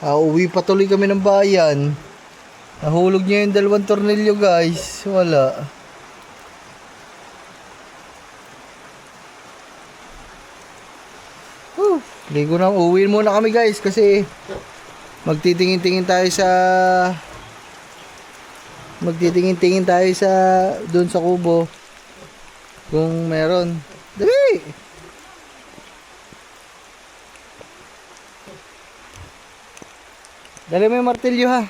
Uwi pa tuloy kami ng bayan. Nahulog niya yung 2 tornilyo guys, wala. Ligo na, uwiin muna kami guys kasi magtitingin-tingin tayo sa doon sa kubo kung meron. Dali! Dali mo yung martilyo ha.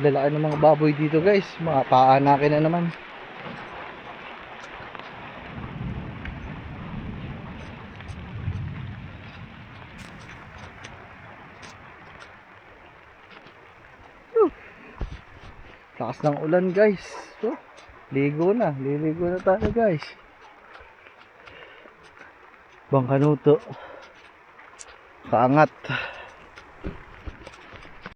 Lalaki ng mga baboy dito guys, mapaanakin na naman. Lakas ng ulan guys. So, Liligo na tayo guys. Bangkanuto. Kaangat.